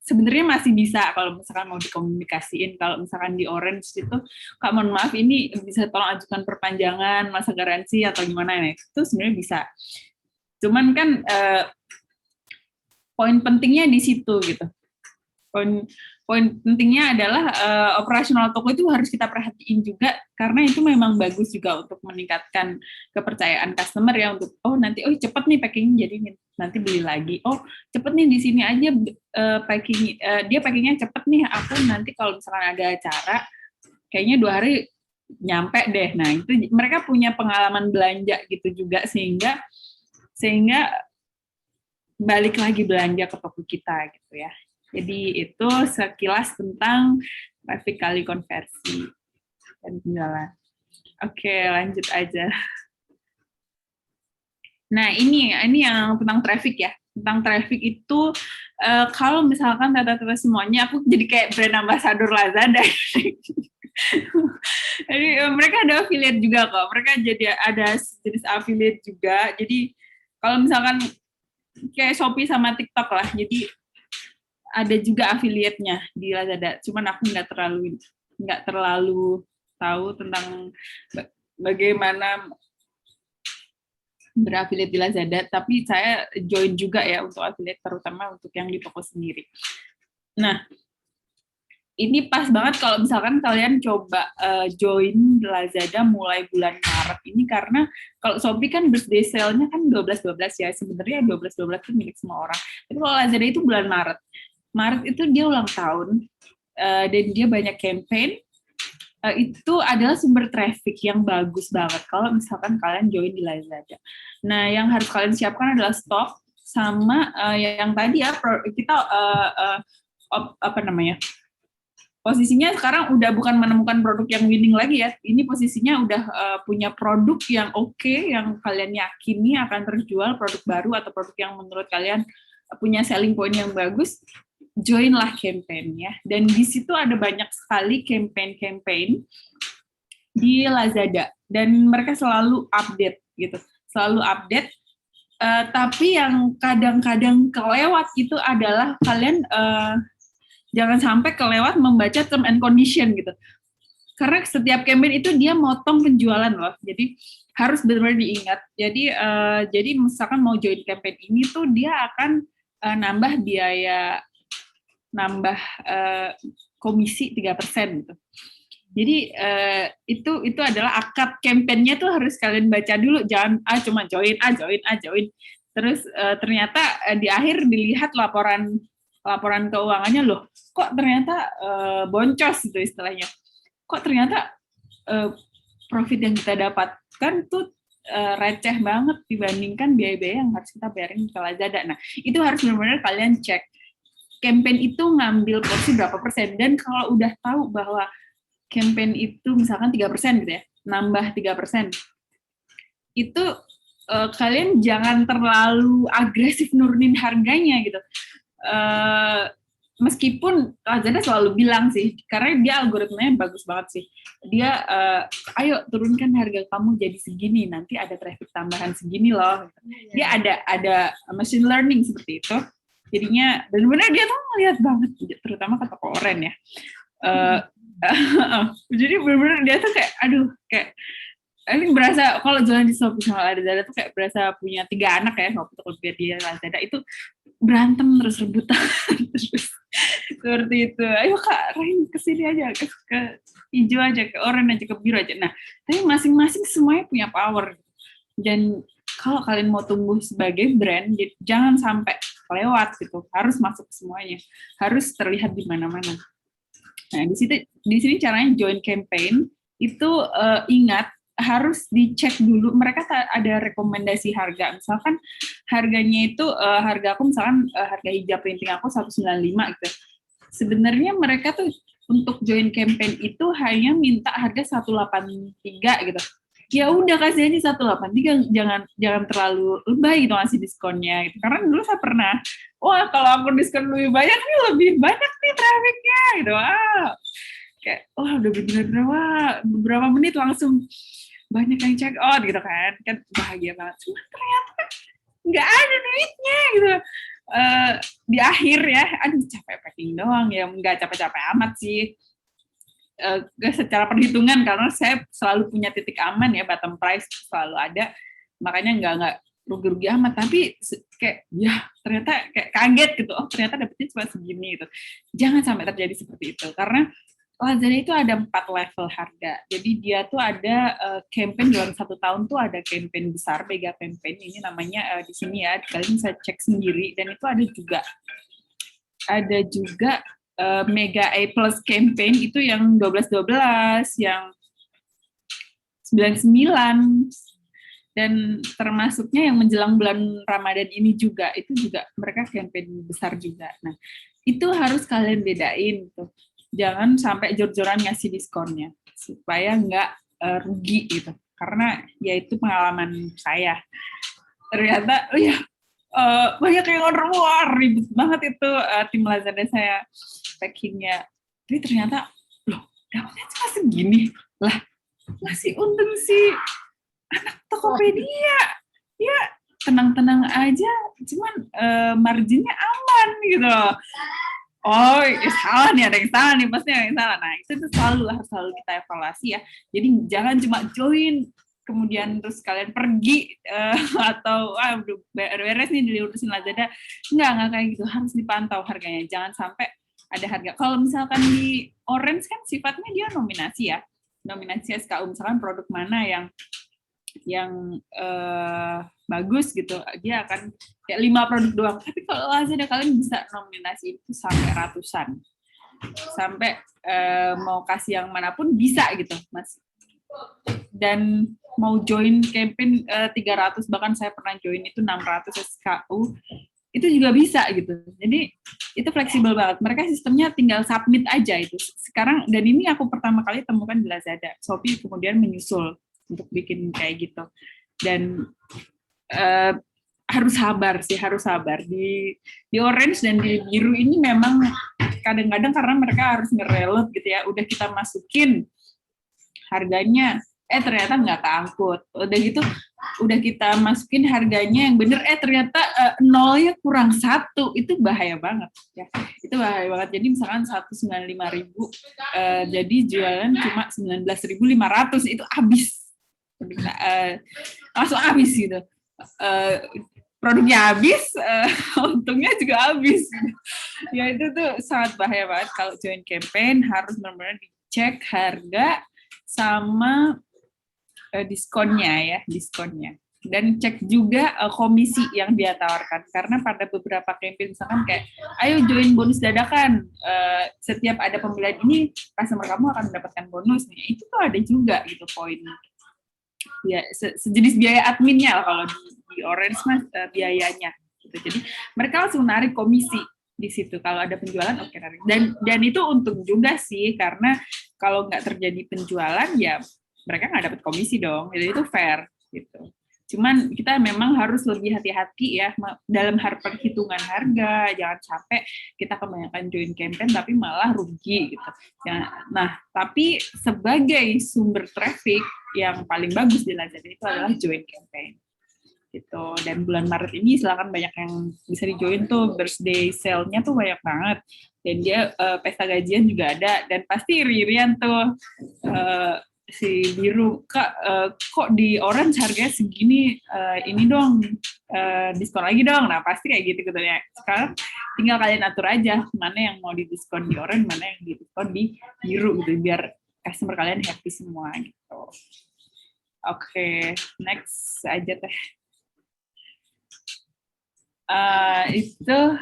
sebenarnya masih bisa kalau misalkan mau dikomunikasiin. Kalau misalkan di Orange itu, Kak mohon maaf ini bisa tolong ajukan perpanjangan masa garansi atau gimana nih? Itu sebenarnya bisa. Cuman kan poin pentingnya di situ gitu. Poin pentingnya adalah operasional toko itu harus kita perhatiin juga karena itu memang bagus juga untuk meningkatkan kepercayaan customer ya, untuk nanti cepet nih packing jadi nanti beli lagi, cepet nih di sini aja packing dia packingnya cepet nih, aku nanti kalau misalkan ada acara kayaknya 2 hari nyampe deh. Nah itu mereka punya pengalaman belanja gitu juga sehingga balik lagi belanja ke toko kita gitu ya. Jadi itu sekilas tentang traffic kali konversi dan penjualan. Oke, lanjut aja. Nah, ini yang tentang traffic ya. Tentang traffic itu kalau misalkan data-data semuanya, aku jadi kayak brand ambassador Lazada. Jadi mereka ada affiliate juga kok. Mereka jadi ada jenis affiliate juga. Jadi kalau misalkan kayak Shopee sama TikTok lah. Jadi ada juga affiliate-nya di Lazada. Cuman aku nggak terlalu tahu tentang bagaimana berafiliate di Lazada, tapi saya join juga ya untuk affiliate, terutama untuk yang di toko sendiri. Nah, ini pas banget kalau misalkan kalian coba join Lazada mulai bulan Maret ini, karena kalau Shopee kan birthday sale-nya kan 12-12 ya, sebenarnya 12-12 itu milik semua orang. Tapi kalau Lazada itu bulan Maret itu dia ulang tahun, dan dia banyak campaign, itu adalah sumber traffic yang bagus banget kalau misalkan kalian join di Lazada. Nah, yang harus kalian siapkan adalah stok sama yang tadi ya kita apa namanya, posisinya sekarang udah bukan menemukan produk yang winning lagi ya, ini posisinya udah punya produk yang oke, yang kalian yakini akan terjual, produk baru atau produk yang menurut kalian punya selling point yang bagus, joinlah campaign ya. Dan di situ ada banyak sekali campaign di Lazada dan mereka selalu update gitu, selalu update. Tapi yang kadang-kadang kelewat itu adalah kalian jangan sampai kelewat membaca term and condition gitu. Karena setiap campaign itu dia motong penjualan loh. Jadi harus benar-benar diingat. Jadi misalkan mau join campaign ini tuh dia akan nambah biaya, nambah komisi 3% gitu. Jadi itu adalah akad campaign-nya tuh harus kalian baca dulu, jangan cuma join. Terus ternyata di akhir dilihat laporan keuangannya, loh kok ternyata boncos gitu istilahnya. Kok ternyata profit yang kita dapatkan tuh receh banget dibandingkan biaya-biaya yang harus kita bayarin ke Lazada. Nah, itu harus benar-benar kalian cek. Campaign itu ngambil porsi berapa persen, dan kalau udah tahu bahwa campaign itu misalkan 3% gitu ya, nambah 3%, itu kalian jangan terlalu agresif nurunin harganya gitu. Meskipun Lazada selalu bilang sih, karena dia algoritmanya bagus banget sih, dia ayo turunkan harga kamu jadi segini, nanti ada traffic tambahan segini loh. Dia ada machine learning seperti itu, jadinya benar-benar dia tuh ngeliat banget, terutama ke toko oren ya. Jadi benar-benar dia tuh kayak, aduh, kayak ini berasa kalau jualan di Shopee sama Lazada tuh kayak berasa punya 3 anak ya, waktu Tokopedia Lazada itu berantem terus, rebutan terus seperti itu. Ayo Kak, Rain kesini aja, ke hijau aja, ke oranye aja, ke biru aja. Nah, tapi masing-masing semuanya punya power. Dan kalau kalian mau tumbuh sebagai brand, jangan sampai lewat gitu. Harus masuk semuanya, harus terlihat di mana-mana. Nah, di sini caranya join campaign itu ingat harus dicek dulu, mereka ada rekomendasi harga, misalkan harganya itu harga aku misalkan harga hijab printing aku 195 gitu. Sebenarnya mereka tuh untuk join campaign itu hanya minta harga 183 gitu. Ya udah kasih aja 183, jangan terlalu lebay gitu ngasih diskonnya gitu. Karena dulu saya pernah, wah kalau aku diskon lebih banyak nih, lebih banyak nih trafficnya gitu. Kayak wah udah bener-bener beberapa menit langsung banyak yang check out gitu kan bahagia banget. Cuma ternyata nggak ada duitnya gitu. Di akhir ya, aduh capek packing doang ya, nggak capek-capek amat sih. Secara perhitungan, karena saya selalu punya titik aman ya, bottom price selalu ada, makanya nggak rugi-rugi amat. Tapi kayak ya ternyata kayak kaget gitu, oh ternyata dapetnya cuma segini gitu. Jangan sampai terjadi seperti itu, karena Lazada itu ada 4 level harga. Jadi dia tuh ada campaign dalam 1 tahun tuh ada campaign besar, mega campaign ini namanya di sini ya, kalian bisa cek sendiri. Dan itu ada juga mega A plus campaign itu yang 12-12, yang 99, dan termasuknya yang menjelang bulan Ramadan ini juga, itu juga mereka campaign besar juga. Nah, itu harus kalian bedain tuh. Jangan sampai jor-joran ngasih diskonnya, supaya nggak rugi gitu. Karena ya itu pengalaman saya. Ternyata banyak yang order, wah ribet banget itu tim Lazada saya packingnya. Tapi ternyata, loh dapatnya cuma segini. Lah, masih untung sih anak Tokopedia. Ya tenang-tenang aja, cuman marginnya aman gitu. Oh, ya salah nih, ada yang salah nih, pasti ada yang salah. Nah, itu tuh harus selalu kita evaluasi ya. Jadi jangan cuma join, kemudian terus kalian pergi, atau udah beres nih diurusin Lazada. Enggak kayak gitu, harus dipantau harganya. Jangan sampai ada harga. Kalau misalkan di Orange kan sifatnya dia nominasi ya. Nominasi SKU, misalkan produk mana yang bagus gitu, dia akan kayak 5 produk doang. Tapi kalau Lazada kalian bisa nominasi itu sampai ratusan, sampai mau kasih yang manapun bisa gitu, Mas. dan mau join campaign 300, bahkan saya pernah join itu 600 SKU, itu juga bisa gitu. Jadi itu fleksibel banget. Mereka sistemnya tinggal submit aja itu. Sekarang, dan ini aku pertama kali temukan di Lazada. Shopee kemudian menyusul untuk bikin kayak gitu. Dan harus sabar sih, harus sabar. Di orange dan di biru ini memang kadang-kadang karena mereka harus nge-reload gitu ya. Udah kita masukin harganya, ternyata nggak keangkut. Udah gitu, udah kita masukin harganya yang bener, ternyata nolnya kurang 1, itu bahaya banget ya. Itu bahaya banget. Jadi misalkan 195.000, jadi jualan cuma 19.500, itu habis. Langsung habis gitu. Produknya habis, untungnya juga habis. Ya itu tuh sangat bahaya banget kalau join campaign, harus benar-benar dicek harga sama diskonnya ya, diskonnya. Dan cek juga komisi yang dia tawarkan, karena pada beberapa campaign misalkan kayak ayo join bonus dadakan, setiap ada pembelian ini customer kamu akan mendapatkan bonus nih, itu tuh ada juga gitu poin ya, sejenis biaya adminnya lah kalau di Orange mas, biayanya gitu. Jadi mereka langsung narik komisi di situ kalau ada penjualan, oke narik. Dan itu untung juga sih, karena kalau nggak terjadi penjualan ya mereka nggak dapat komisi dong, jadi itu fair gitu. Cuman kita memang harus lebih hati-hati ya dalam perhitungan harga, jangan sampai kita kebanyakan join campaign tapi malah rugi gitu. Nah, tapi sebagai sumber traffic yang paling bagus di Lazada itu adalah join campaign gitu. Dan bulan Maret ini silakan banyak yang bisa di-join tuh, birthday sale-nya tuh banyak banget. Dan dia pesta gajian juga ada, dan pasti iri-irian tuh si biru, Kak, kok di orange harganya segini, ini dong, diskon lagi dong. Nah pasti kayak gitu ya. Sekarang tinggal kalian atur aja mana yang mau didiskon di orange, mana yang didiskon di biru gitu, biar customer kalian happy semua gitu. Oke, next aja teh. Itu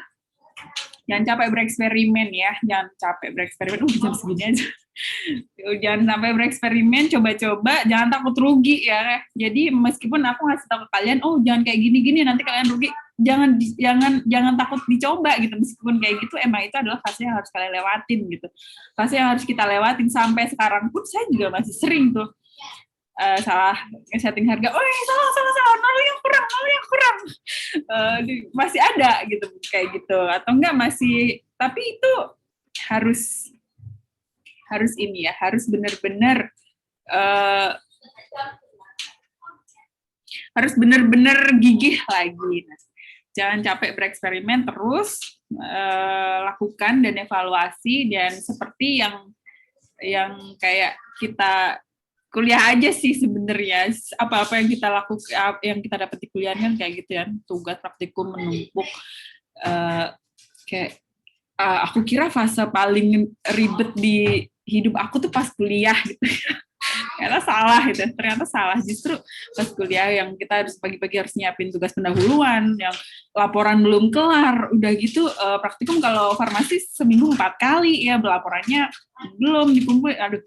jangan capek bereksperimen ya, jangan capek bereksperimen. Jam segini aja. Jangan sampai bereksperimen, coba-coba, jangan takut rugi ya. Jadi meskipun aku ngasih tahu ke kalian, oh jangan kayak gini-gini nanti kalian rugi, jangan takut dicoba gitu. Meskipun kayak gitu, emang itu adalah fase yang harus kalian lewatin gitu. Fase yang harus kita lewatin. Sampai sekarang pun saya juga masih sering tuh salah setting harga, salah, nol yang kurang, masih ada gitu kayak gitu, atau enggak masih, tapi itu harus ini ya, harus benar-benar gigih lagi. Nah, jangan capek bereksperimen, terus lakukan dan evaluasi, dan seperti yang kayak kita kuliah aja sih sebenarnya, apa-apa yang kita lakukan, yang kita dapat di kuliah kan kayak gitu ya, tugas praktikum menumpuk. Kayak aku kira fase paling ribet di hidup aku tuh pas kuliah gitu. Ternyata salah, justru pas kuliah yang kita harus pagi-pagi harus nyiapin tugas pendahuluan, yang laporan belum kelar, udah gitu praktikum kalau farmasi seminggu 4 kali ya, laporannya belum dikumpul, aduh,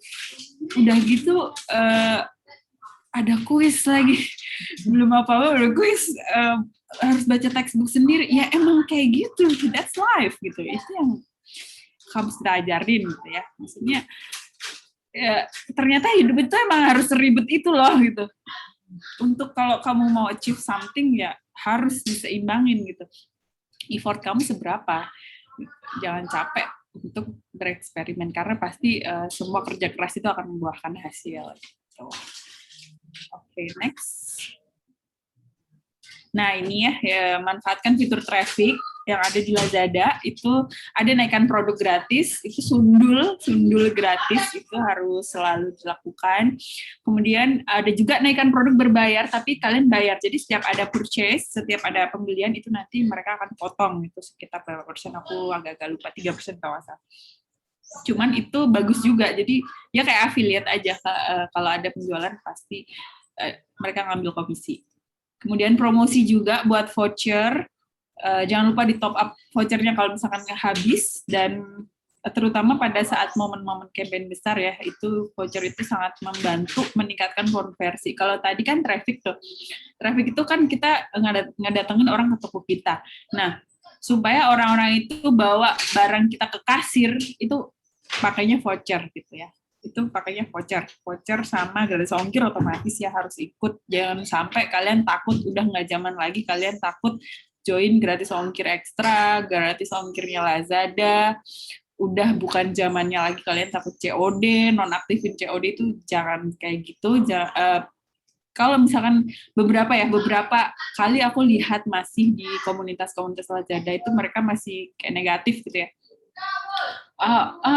udah gitu ada kuis lagi, belum apa-apa udah kuis, harus baca textbook sendiri, ya emang kayak gitu, that's life gitu, itu yang harus kita ajarin gitu ya, maksudnya ya, ternyata hidup itu emang harus ribet itu loh gitu. Untuk kalau kamu mau achieve something ya harus diseimbangin gitu. Effort kamu seberapa? Jangan capek untuk bereksperimen, karena pasti semua kerja keras itu akan membuahkan hasil. Gitu. Oke, next. Nah ini ya, manfaatkan fitur traffic yang ada di Lazada. Itu ada naikkan produk gratis, itu sundul gratis, itu harus selalu dilakukan. Kemudian ada juga naikkan produk berbayar, tapi kalian bayar. Jadi setiap ada purchase, setiap ada pembelian itu nanti mereka akan potong, itu sekitar berapa persen, aku agak-agak lupa, 3% kawasan. Cuman itu bagus juga, jadi ya kayak affiliate aja, kalau ada penjualan pasti mereka ngambil komisi. Kemudian promosi juga buat voucher, jangan lupa di top up vouchernya kalau misalkan habis, dan terutama pada saat momen-momen campaign besar ya, itu voucher itu sangat membantu meningkatkan konversi. Kalau tadi kan traffic tuh, traffic itu kan kita ngedatengin orang ke toko kita. Nah, supaya orang-orang itu bawa barang kita ke kasir, itu pakainya voucher gitu ya. Itu pakainya voucher sama gratis ongkir otomatis ya harus ikut. Jangan sampai kalian takut, udah nggak zaman lagi kalian takut join gratis ongkir ekstra, gratis ongkirnya Lazada, udah bukan zamannya lagi kalian takut COD, nonaktifin COD itu jangan kayak gitu. Kalau misalkan beberapa kali aku lihat masih di komunitas-komunitas Lazada itu mereka masih kayak negatif gitu ya.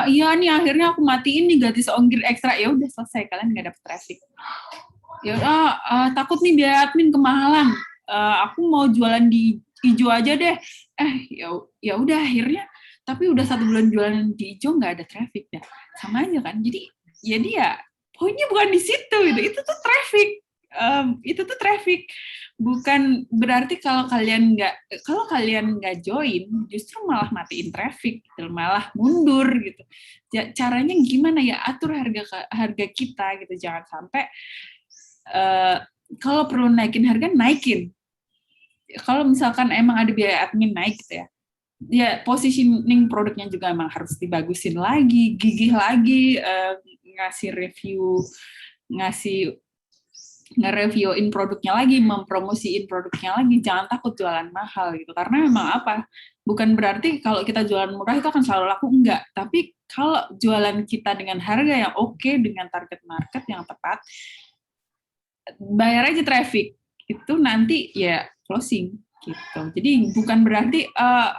Iya nih akhirnya aku matiin nih gratis ongkir ekstra, ya udah selesai, kalian nggak dapet traffic. Ya takut nih biaya admin kemahalan, aku mau jualan di hijau aja deh. Ya udah akhirnya, tapi udah 1 bulan jualan di hijau nggak ada traffic dah, sama aja kan. Jadi ya poinnya bukan di situ gitu. Itu tuh traffic. Bukan berarti kalau kalian nggak join justru malah matiin traffic gitu, malah mundur gitu. Caranya gimana ya, atur harga kita gitu, jangan sampai kalau perlu naikin harga naikin. Kalau misalkan emang ada biaya admin naik gitu ya positioning produknya juga emang harus dibagusin lagi, gigih lagi, ngasih review, nge-reviewin produknya lagi, mempromosiin produknya lagi, jangan takut jualan mahal gitu. Karena memang bukan berarti kalau kita jualan murah itu akan selalu laku, enggak. Tapi kalau jualan kita dengan harga yang oke, dengan target market yang tepat, bayar aja traffic, itu nanti ya closing gitu. Jadi bukan berarti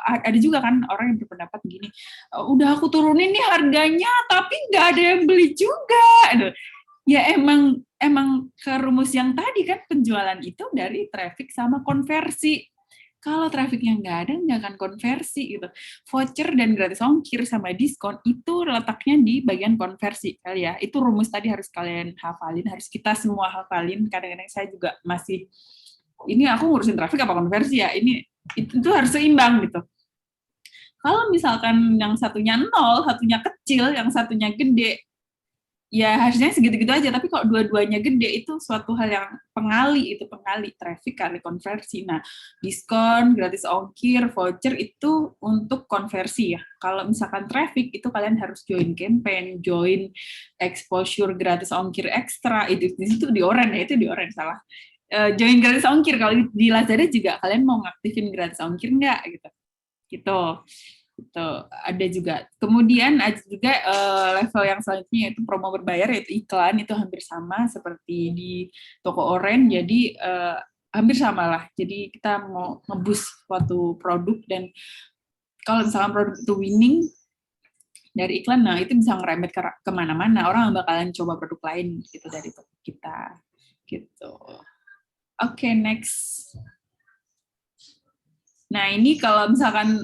ada juga kan orang yang berpendapat gini, udah aku turunin nih harganya, tapi nggak ada yang beli juga. Ya emang ke rumus yang tadi kan, penjualan itu dari traffic sama konversi. Kalau trafficnya nggak ada, nggak akan konversi gitu. Voucher dan gratis ongkir sama diskon itu letaknya di bagian konversi kali ya. Itu rumus tadi harus kalian hafalin, harus kita semua hafalin. Kadang-kadang saya juga masih, ini aku ngurusin traffic apa konversi ya? Itu harus seimbang gitu. Kalau misalkan yang satunya 0, satunya kecil, yang satunya gede, ya harusnya segitu-gitu aja, tapi kalau dua-duanya gede itu suatu hal yang pengali traffic kali konversi. Nah, diskon, gratis ongkir, voucher itu untuk konversi ya. Kalau misalkan traffic itu kalian harus join campaign, join exposure gratis ongkir ekstra, itu di situ di orange ya, itu di orange salah. Join gratis ongkir, kalau di Lazada juga kalian mau ngaktifin gratis ongkir nggak gitu. Gitu. Itu ada juga. Kemudian ada juga level yang selanjutnya yaitu promo berbayar, yaitu iklan. Itu hampir sama seperti di toko orange, jadi hampir sama lah. Jadi kita mau nge-boost suatu produk, dan kalau misalkan produk itu winning dari iklan, nah itu bisa ngerembet kemana-mana. Orang bakalan coba produk lain gitu dari toko kita gitu. Oke, next. Nah, ini kalau misalkan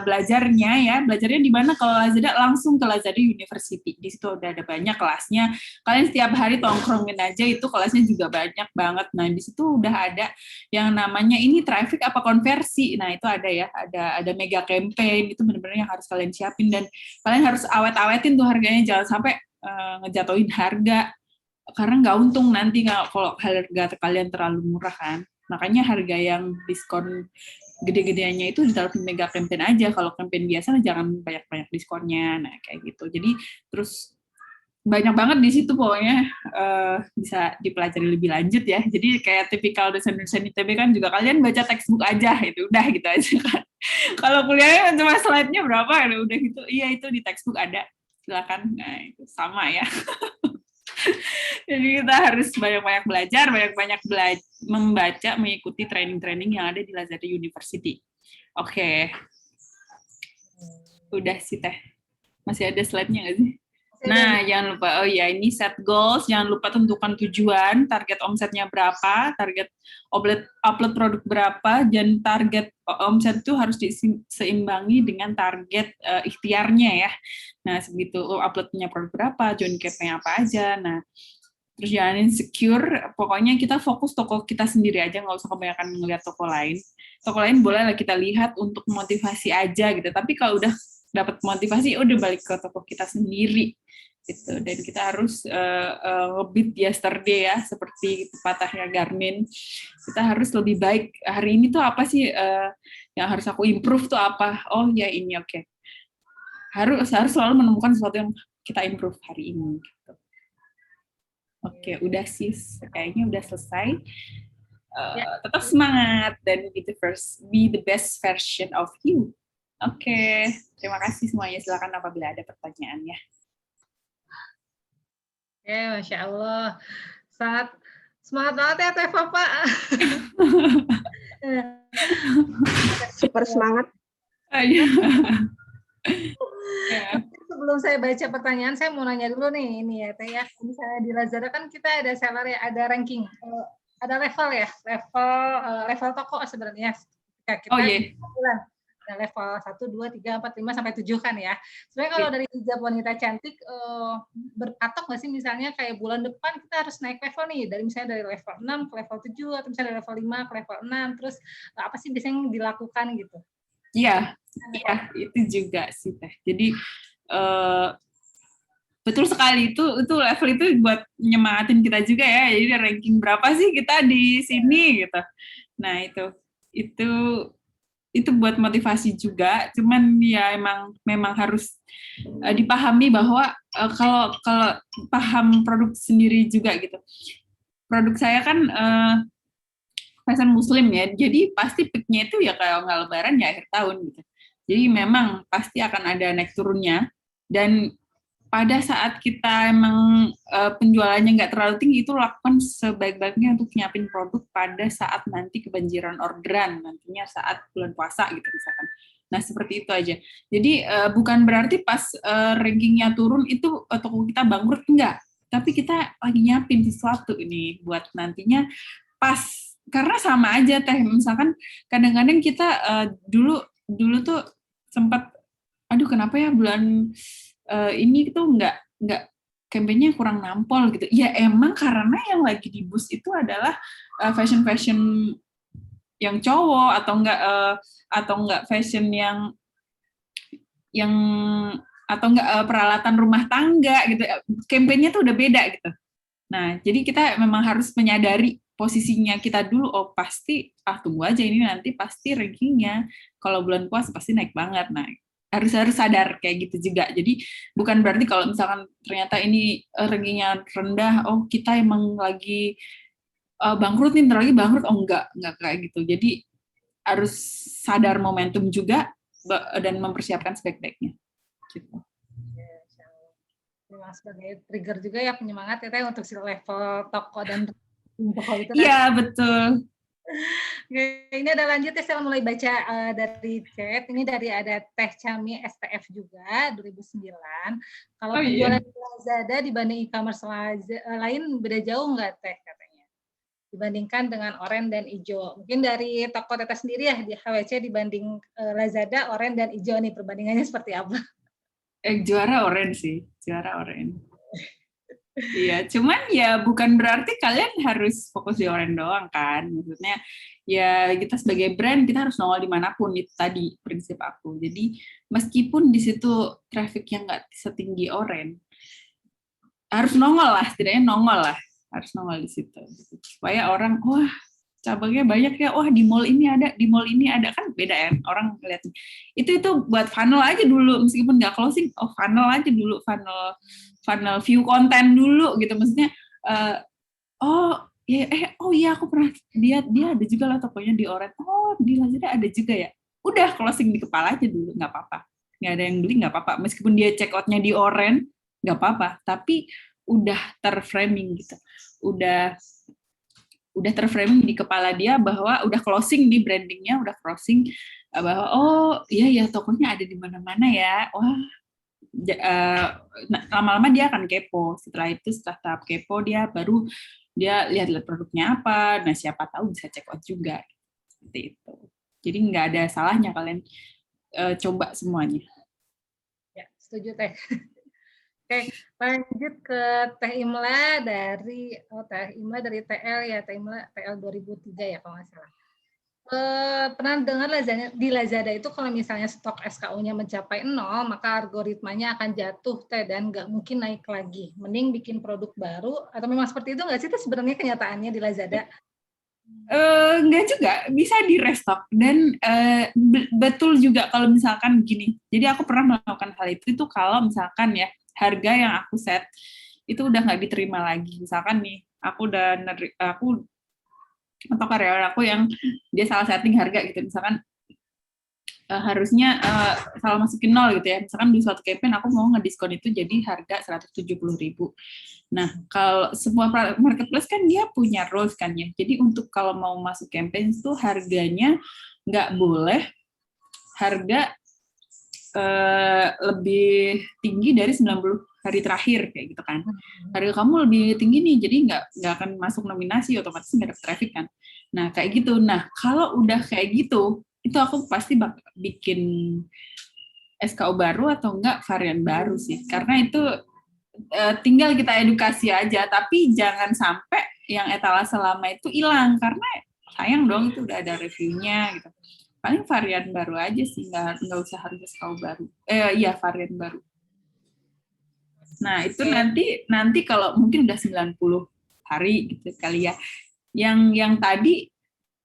belajarnya di mana? Kalau Lazada langsung ke Lazada University. Di situ udah ada banyak kelasnya. Kalian setiap hari tongkrongin aja, itu kelasnya juga banyak banget. Nah, di situ udah ada yang namanya ini traffic apa konversi. Nah, itu ada ya, ada mega campaign, itu benar-benar yang harus kalian siapin, dan kalian harus awet-awetin tuh harganya, jangan sampai ngejatuhin harga. Karena nggak untung nanti kalau harga kalian terlalu murah kan. Makanya harga yang diskon gede-gedeannya itu ditaruh di mega campaign aja. Kalau campaign biasa jangan banyak-banyak diskonnya. Nah, kayak gitu. Jadi terus banyak banget di situ pokoknya, bisa dipelajari lebih lanjut ya. Jadi kayak tipikal dosen-dosen ITB kan juga, kalian baca textbook aja, itu udah gitu aja kan. Kalau kuliahnya cuma slide-nya berapa, udah gitu. Iya, itu di textbook ada. Silakan. Nah, itu sama ya. Jadi kita harus banyak-banyak belajar, banyak-banyak membaca, mengikuti training-training yang ada di Lazada University. Oke. Udah sih Teh. Masih ada slide-nya nggak sih? Nah, jangan lupa, ini set goals, jangan lupa tentukan tujuan, target omsetnya berapa, target upload produk berapa, dan target omset itu harus diseimbangi dengan target ikhtiarnya ya. Nah, segitu, uploadnya produk berapa, join campaign apa aja. Nah, terus jangan insecure, pokoknya kita fokus toko kita sendiri aja, nggak usah kebanyakan ngeliat toko lain. Toko lain boleh lah kita lihat untuk motivasi aja gitu, tapi kalau udah dapat motivasi, udah balik ke toko kita sendiri gitu. Dan kita harus nge-beat yesterday ya, seperti pepatahnya Garmin. Kita harus lebih baik. Hari ini tuh apa sih yang harus aku improve tuh apa? Oh ya ini, oke. Harus selalu menemukan sesuatu yang kita improve hari ini gitu. Oke, udah sih, kayaknya udah selesai. Tetap semangat dan be the best version of you. Oke, terima kasih semuanya. Silakan apabila ada pertanyaannya. Oke, Masya Allah. Sangat semangat banget ya Teh Fafa. Super semangat. Sebelum saya baca pertanyaan, saya mau nanya dulu nih, ini ya Teh ya. Misalnya di Lazada kan kita ada seller ya, ada ranking, ada level ya, level toko sebenarnya. Kita bulan ada level 1, 2, 3, 4, 5 sampai 7 kan ya. Sebenarnya kalau dari hijab wanita cantik berpatok nggak sih, misalnya kayak bulan depan kita harus naik level nih, dari misalnya dari level 6 ke level 7 atau misalnya dari level 5 ke level 6, terus apa sih biasanya yang dilakukan gitu? Iya, itu juga sih Teh. Jadi betul sekali, itu level itu buat nyemangatin kita juga ya. Jadi ranking berapa sih kita di sini gitu. Nah, itu buat motivasi juga. Cuman ya memang harus dipahami bahwa kalau paham produk sendiri juga gitu. Produk saya kan fashion muslim ya. Jadi pasti peaknya itu ya kalau nggak lebaran ya akhir tahun gitu. Jadi memang pasti akan ada naik turunnya, dan pada saat kita emang penjualannya nggak terlalu tinggi, itu lakukan sebaik-baiknya untuk nyiapin produk pada saat nanti kebanjiran orderan, nantinya saat bulan puasa gitu misalkan. Nah, seperti itu aja. Jadi bukan berarti pas rankingnya turun itu toko kita bangkrut, enggak. Tapi kita lagi nyiapin sesuatu ini buat nantinya pas. Karena sama aja Teh, misalkan kadang-kadang kita dulu tuh sempat, aduh kenapa ya bulan ini tuh nggak campaign-nya kurang nampol gitu. Ya emang karena yang lagi di boost itu adalah fashion yang cowok, atau enggak fashion yang atau enggak peralatan rumah tangga gitu. Campaign-nya tuh udah beda gitu. Nah, jadi kita memang harus menyadari posisinya kita dulu. Oh, pasti tunggu aja, ini nanti pasti rankingnya kalau bulan puasa pasti naik banget. Nah, harus sadar kayak gitu juga. Jadi bukan berarti kalau misalkan ternyata ini rankingnya rendah, oh kita emang lagi bangkrut nih, bentar lagi bangkrut. Oh enggak kayak gitu. Jadi harus sadar momentum juga dan mempersiapkan sebaik-baiknya. Gitu. Memang sebagai trigger juga ya, penyemangat ya Teh untuk si level toko dan toko itu kan. Iya, betul. Ini ada lanjut ya, saya mulai baca dari chat. Ini dari ada Teh Cami STF juga 2009. Kalau penjualan di Lazada dibanding e-commerce lain beda jauh nggak Teh katanya? Dibandingkan dengan oranye dan hijau. Mungkin dari toko Teteh sendiri ya, di HWC dibanding Lazada, oranye dan hijau nih, perbandingannya seperti apa? Juara oranye sih, juara oranye. Iya, cuman ya bukan berarti kalian harus fokus di oranye doang kan. Maksudnya ya kita sebagai brand kita harus nongol dimanapun, itu tadi prinsip aku. Jadi meskipun di situ trafficnya nggak setinggi oranye, harus nongol lah, setidaknya nongol lah, harus nongol di situ. Supaya orang, wah cabangnya banyak ya, wah di mall ini ada, kan beda ya orang ngeliatnya. Itu buat funnel aja dulu, meskipun nggak closing, funnel aja dulu, funnel view konten dulu gitu, maksudnya aku pernah dia ada juga lah tokonya di oranye, di Lazada ada juga ya, udah closing di kepala aja dulu, nggak apa-apa, nggak ada yang beli nggak apa-apa, meskipun dia check outnya di oranye nggak apa-apa, tapi udah terframing gitu, udah terframing di kepala dia bahwa udah closing nih, brandingnya udah closing bahwa iya tokonya ada di mana-mana ya, wah lama-lama dia akan kepo. Setelah tahap kepo dia baru dia lihat produknya apa, nah siapa tahu bisa check out juga seperti itu. Jadi nggak ada salahnya kalian coba semuanya. Ya, setuju Teh. Oke, lanjut ke Teh Imla dari TL ya, Teh Imla TL 2003 ya kalau nggak salah. Pernah dengar di Lazada itu kalau misalnya stok SKU-nya mencapai 0, maka algoritmanya akan jatuh Teh dan nggak mungkin naik lagi. Mending bikin produk baru atau memang seperti itu nggak sih Teh sebenarnya kenyataannya di Lazada? Enggak juga, bisa di restock dan betul juga kalau misalkan gini. Jadi aku pernah melakukan hal itu kalau misalkan ya harga yang aku set itu udah nggak diterima lagi. Misalkan nih aku atau karyawan aku yang dia salah setting harga gitu, misalkan harusnya salah masukin 0 gitu ya. Misalkan di suatu campaign aku mau ngediskon itu jadi harga 170.000. Nah, kalau semua marketplace kan dia punya rules kan ya. Jadi untuk kalau mau masuk campaign itu harganya nggak boleh harga lebih tinggi dari 90 hari terakhir kayak gitu kan. Harga kamu lebih tinggi nih, jadi nggak akan masuk nominasi, otomatis nggak ada traffic kan. Nah, kayak gitu. Nah, kalau udah kayak gitu, itu aku pasti bikin SKU baru atau enggak varian baru sih. Karena itu tinggal kita edukasi aja, tapi jangan sampai yang etalase lama itu hilang, karena sayang dong itu udah ada reviewnya gitu. Paling varian baru aja sih, nggak usah harus SKU baru. Iya, varian baru. Nah, itu nanti kalau mungkin udah 90 hari gitu kali ya. Yang tadi,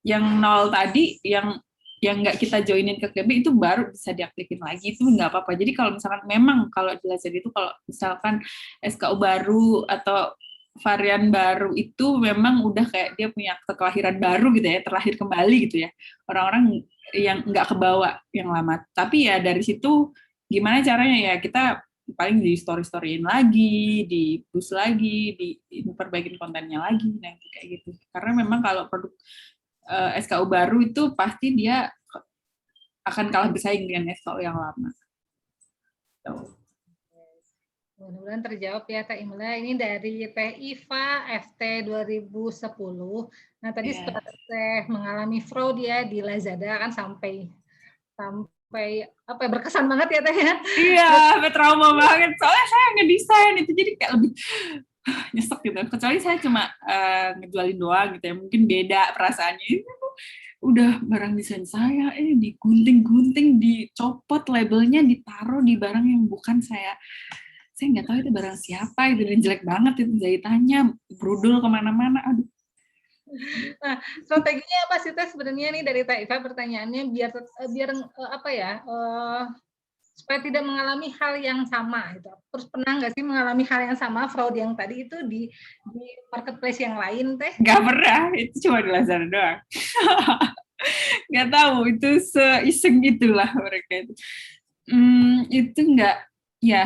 yang 0 tadi, yang nggak kita joinin ke KB itu baru bisa diaktifin lagi, itu nggak apa-apa. Jadi kalau misalkan memang kalau di Lazada itu kalau misalkan SKU baru atau varian baru itu memang udah kayak dia punya akte kelahiran baru gitu ya, terlahir kembali gitu ya. Orang-orang yang nggak kebawa yang lama. Tapi ya dari situ gimana caranya ya kita paling di story-storyin lagi, di push lagi, diperbaikin kontennya lagi, nah kayak gitu. Karena memang kalau produk SKU baru itu pasti dia akan kalah bersaing dengan SKU yang lama. Mudah-mudahan terjawab ya Teh Imla. Ini dari Teh Iva FT 2010. Nah tadi setelah Teh mengalami fraud ya di Lazada kan sampai apa berkesan banget ya Teh ya. Iya, sampai trauma banget. Soalnya saya ngedesain itu jadi kayak lebih nyesek gitu. Kecuali saya cuma ngejualin doang gitu ya. Mungkin beda perasaannya. Udah barang desain saya digunting-gunting, dicopot labelnya, ditaruh di barang yang bukan saya nggak tahu itu barang siapa itu, dan jelek banget itu jahitannya, brudul kemana-mana. Aduh. Nah, strateginya apa sih Teh sebenarnya nih dari Teh Iva pertanyaannya biar apa ya supaya tidak mengalami hal yang sama gitu. Terus pernah nggak sih mengalami hal yang sama fraud yang tadi itu di marketplace yang lain Teh? Nggak pernah, itu cuma di Lazada doang. Nggak tahu, itu seiseng gitulah mereka itu. Itu nggak, ya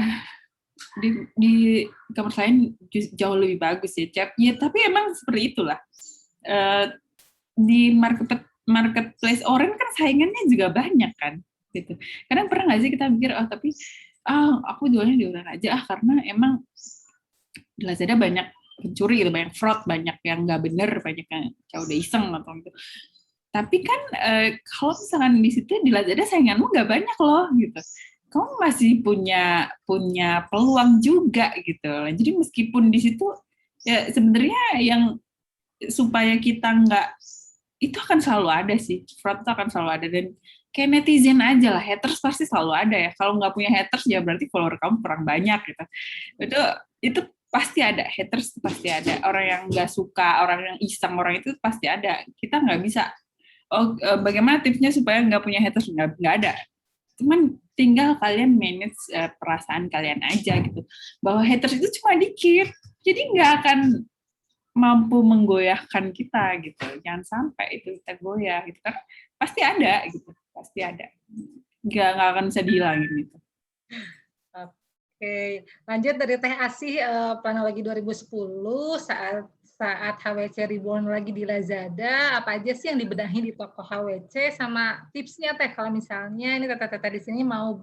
di e-commerce lain jauh lebih bagus ya chatnya, tapi emang seperti itulah. Di marketplace orange kan saingannya juga banyak kan gitu. Kadang pernah nggak sih kita mikir tapi aku jualnya di orange aja karena emang di Lazada banyak pencuri gitu, banyak fraud, banyak yang nggak bener, banyak yang udah iseng atau gitu. Tapi kan kalau misalkan di situ di Lazada sainganmu nggak banyak loh gitu. Kamu masih punya peluang juga gitu. Jadi meskipun di situ ya sebenarnya yang supaya kita nggak, itu akan selalu ada sih, fraud itu akan selalu ada, dan kayak netizen aja lah, haters pasti selalu ada ya. Kalau nggak punya haters ya berarti follower kamu kurang banyak gitu. Itu pasti ada, haters pasti ada. Orang yang nggak suka, orang yang iseng, orang itu pasti ada. Kita nggak bisa, bagaimana tipsnya supaya nggak punya haters? Nggak ada. Cuman tinggal kalian manage perasaan kalian aja gitu. Bahwa haters itu cuma dikit, jadi nggak akan mampu menggoyahkan kita gitu. Jangan sampai itu kita goyah gitu kan. Pasti ada gitu, pasti ada. Nggak akan bisa dihilangin gitu. Oke, lanjut dari Teh Asih, Planologi 2010 saat HWC Reborn lagi di Lazada, apa aja sih yang dibenahi di toko HWC, sama tipsnya Teh kalau misalnya ini Teh di sini mau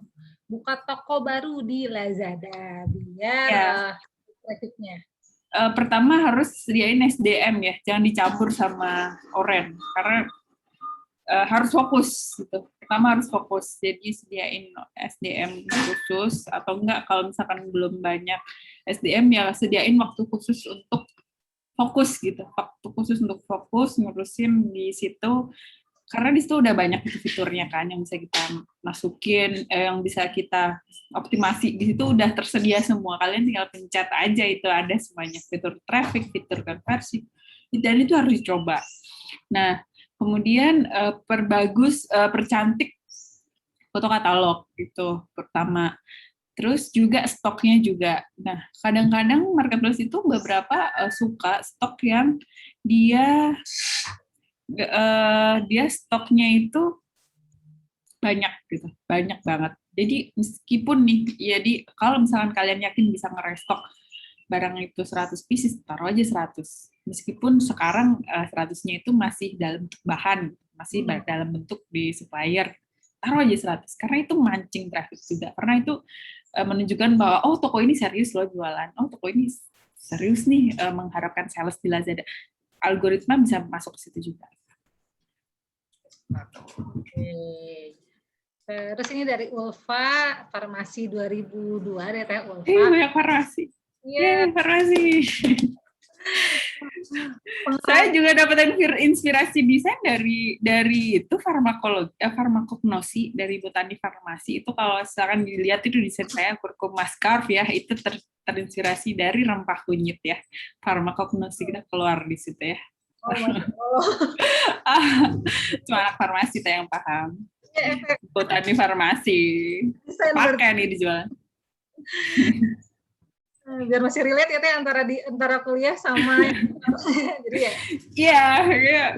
buka toko baru di Lazada biar trafficnya. Pertama harus sediain SDM ya, jangan dicampur sama oren karena harus fokus gitu. Pertama harus fokus, jadi sediain SDM khusus, atau enggak kalau misalkan belum banyak SDM ya sediain waktu khusus untuk fokus gitu, waktu khusus untuk fokus ngurusin di situ karena di situ udah banyak fiturnya kan yang bisa kita masukin, yang bisa kita optimasi. Di situ udah tersedia semua. Kalian tinggal pencet aja, itu ada semuanya, fitur traffic, fitur konversi, dan itu harus dicoba. Nah, kemudian percantik foto katalog itu pertama. Terus juga stoknya juga. Nah, kadang-kadang marketplace itu beberapa suka stok yang dia stoknya itu banyak gitu, banyak banget. Jadi meskipun nih, jadi kalau misalkan kalian yakin bisa ngerestok barang itu 100 pieces, taruh aja 100. Meskipun sekarang 100-nya itu masih dalam bentuk bahan, masih dalam bentuk di supplier, taruh aja 100. Karena itu mancing traffic juga. Karena itu menunjukkan bahwa, oh toko ini serius loh jualan, oh toko ini serius nih mengharapkan sales di Lazada. Algoritma bisa masuk ke situ juga. Oke. Terus ini dari Ulfa, Farmasi 2002 deh Teh Ulfa. Banyak farmasi. Iya, farmasi. Saya juga dapat inspirasi desain dari itu farmakognosi dari Botani Farmasi. Itu kalau misalkan dilihat itu desain saya kurkuma scarf ya, itu terinspirasi dari rempah kunyit ya. Farmakognosi kita keluar di situ ya. Oh, cuma anak farmasi yang paham. Botani Farmasi. Pakai nih dijual. Biar masih relate ya Teh antara kuliah sama jadi ya. Iya,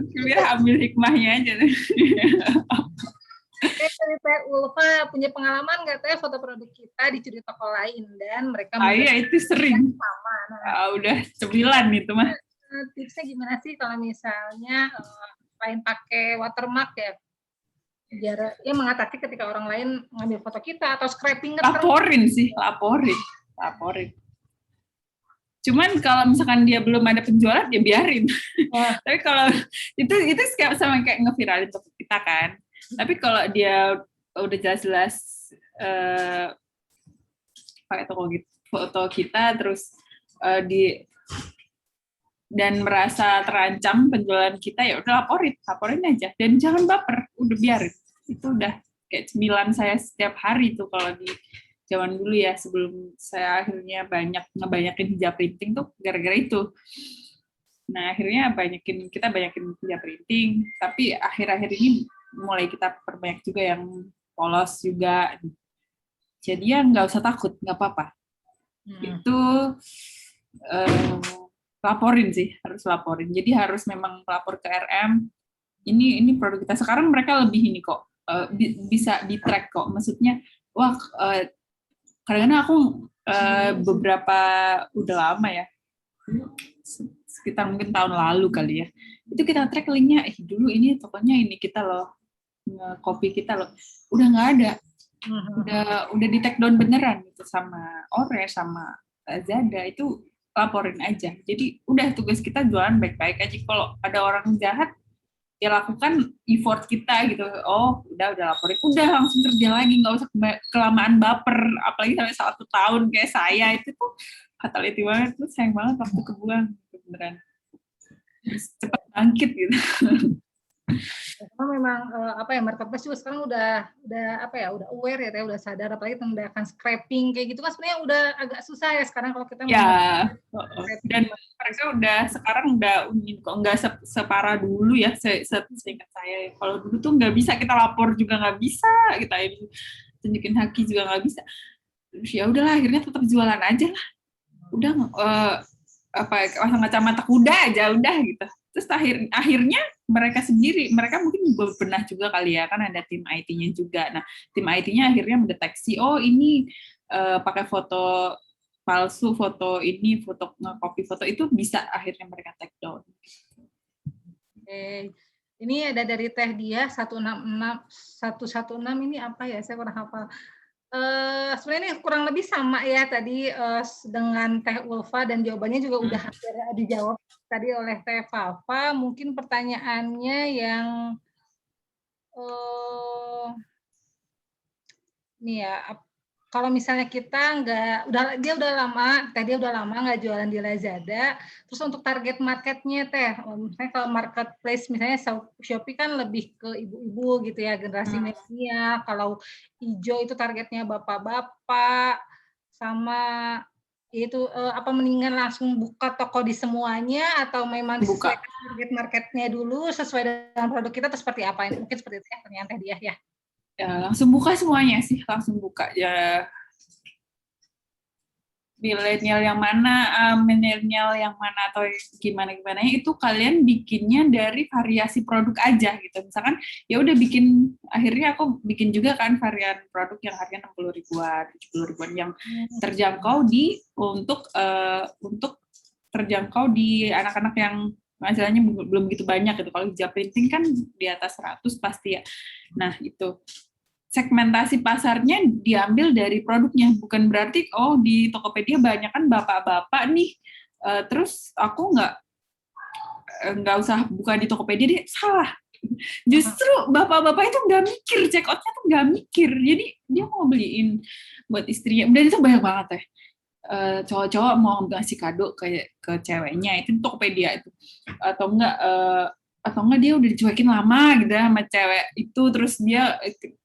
kuliah ambil hikmahnya aja. Dari Teh Ulfa punya pengalaman nggak Teh foto produk kita dicuri toko lain dan mereka iya itu sering sama. Udah cemilan itu mah. Tipsnya gimana sih kalau misalnya lain pakai watermark ya, biar ya mengatasi ketika orang lain ngambil foto kita atau scraping? Laporin. Cuman kalau misalkan dia belum ada penjualan, ya biarin. Tapi kalau itu sama kayak ngeviralin toko kita kan. Tapi kalau dia udah jelas-jelas pakai foto kita terus dan merasa terancam penjualan kita, ya udah laporin aja dan jangan baper, udah biarin. Itu udah kayak cemilan saya setiap hari tuh kalau di zaman dulu ya, sebelum saya akhirnya ngebanyakin hijab printing tuh gara-gara itu. Nah, akhirnya kita banyakin hijab printing, tapi akhir-akhir ini mulai kita perbanyak juga yang polos juga. Jadi ya nggak usah takut, nggak apa-apa. Itu laporin sih, harus laporin. Jadi harus memang lapor ke RM. Ini produk kita. Sekarang mereka lebih ini kok, bisa di-track kok. Maksudnya, wah kadang-kadang aku beberapa udah lama ya, sekitar mungkin tahun lalu kali ya, itu kita track linknya, dulu ini tokonya ini kita loh, copy kita loh, udah nggak ada, udah di take down beneran gitu sama Ore sama Lazada, itu laporin aja. Jadi udah tugas kita jualan baik-baik aja. Kalau ada orang jahat, ya lakukan effort kita gitu. Oh, udah laporin, udah langsung kerja lagi, nggak usah kelamaan baper, apalagi sampai 1 tahun kayak saya, itu tuh fatality banget, tuh sayang banget waktu kebuang beneran. Cepat bangkit gitu. Karena memang marketplace juga sekarang udah aware ya, udah sadar, apalagi tindakan scraping kayak gitu kan sebenarnya udah agak susah ya sekarang kalau kita dan mereka udah sekarang udah kok nggak separah dulu ya, seingat saya. Kalau dulu tuh nggak bisa, kita lapor juga nggak bisa, kita ini tunjukin haki juga nggak bisa. Ya udahlah, akhirnya tetap jualan aja lah. Udah pasang kacamata kuda aja udah gitu. Terus akhirnya mereka mungkin bebenah juga kali ya, kan ada tim IT-nya juga. Nah, tim IT-nya akhirnya mendeteksi, oh ini pakai foto palsu, foto copy foto itu bisa akhirnya mereka take down. Oke. Ini ada dari Teh Dia 116 ini apa ya? Saya kurang hafal. Sebenarnya ini kurang lebih sama ya tadi dengan Teh Ulfa, dan jawabannya juga udah hampir dijawab tadi oleh Teh Fafa. Mungkin pertanyaannya yang ini ya, kalau misalnya kita dia udah lama nggak jualan di Lazada, terus untuk target marketnya teh, misalnya kalau marketplace misalnya Shopee kan lebih ke ibu-ibu gitu ya, generasi milenial, kalau hijau itu targetnya bapak-bapak, sama itu apa mendingan langsung buka toko di semuanya atau memang Buka. disesuaikan target marketnya dulu sesuai dengan produk kita atau seperti apa? Mungkin seperti itu ya pertanyaan teh dia ya. Ya, langsung buka semuanya sih, langsung buka ya. Milenial yang mana atau gimana itu kalian bikinnya dari variasi produk aja gitu. Misalkan ya udah akhirnya aku bikin juga kan varian produk yang harganya 60 ribuan, 70 ribuan yang terjangkau untuk terjangkau di anak-anak yang hasilnya belum begitu banyak gitu. Kalau hijab printing kan di atas 100 pasti ya. Nah, itu segmentasi pasarnya diambil dari produknya, bukan berarti di Tokopedia banyak kan bapak-bapak nih, terus aku nggak usah buka di Tokopedia deh, salah. Justru bapak-bapak itu nggak mikir, check out-nya tuh nggak mikir, jadi dia mau beliin buat istrinya, dan itu banyak banget ya. Cowok-cowok mau ngasih kado ke ceweknya itu Tokopedia itu, atau enggak dia udah dicuekin lama gitu ya sama cewek itu, terus dia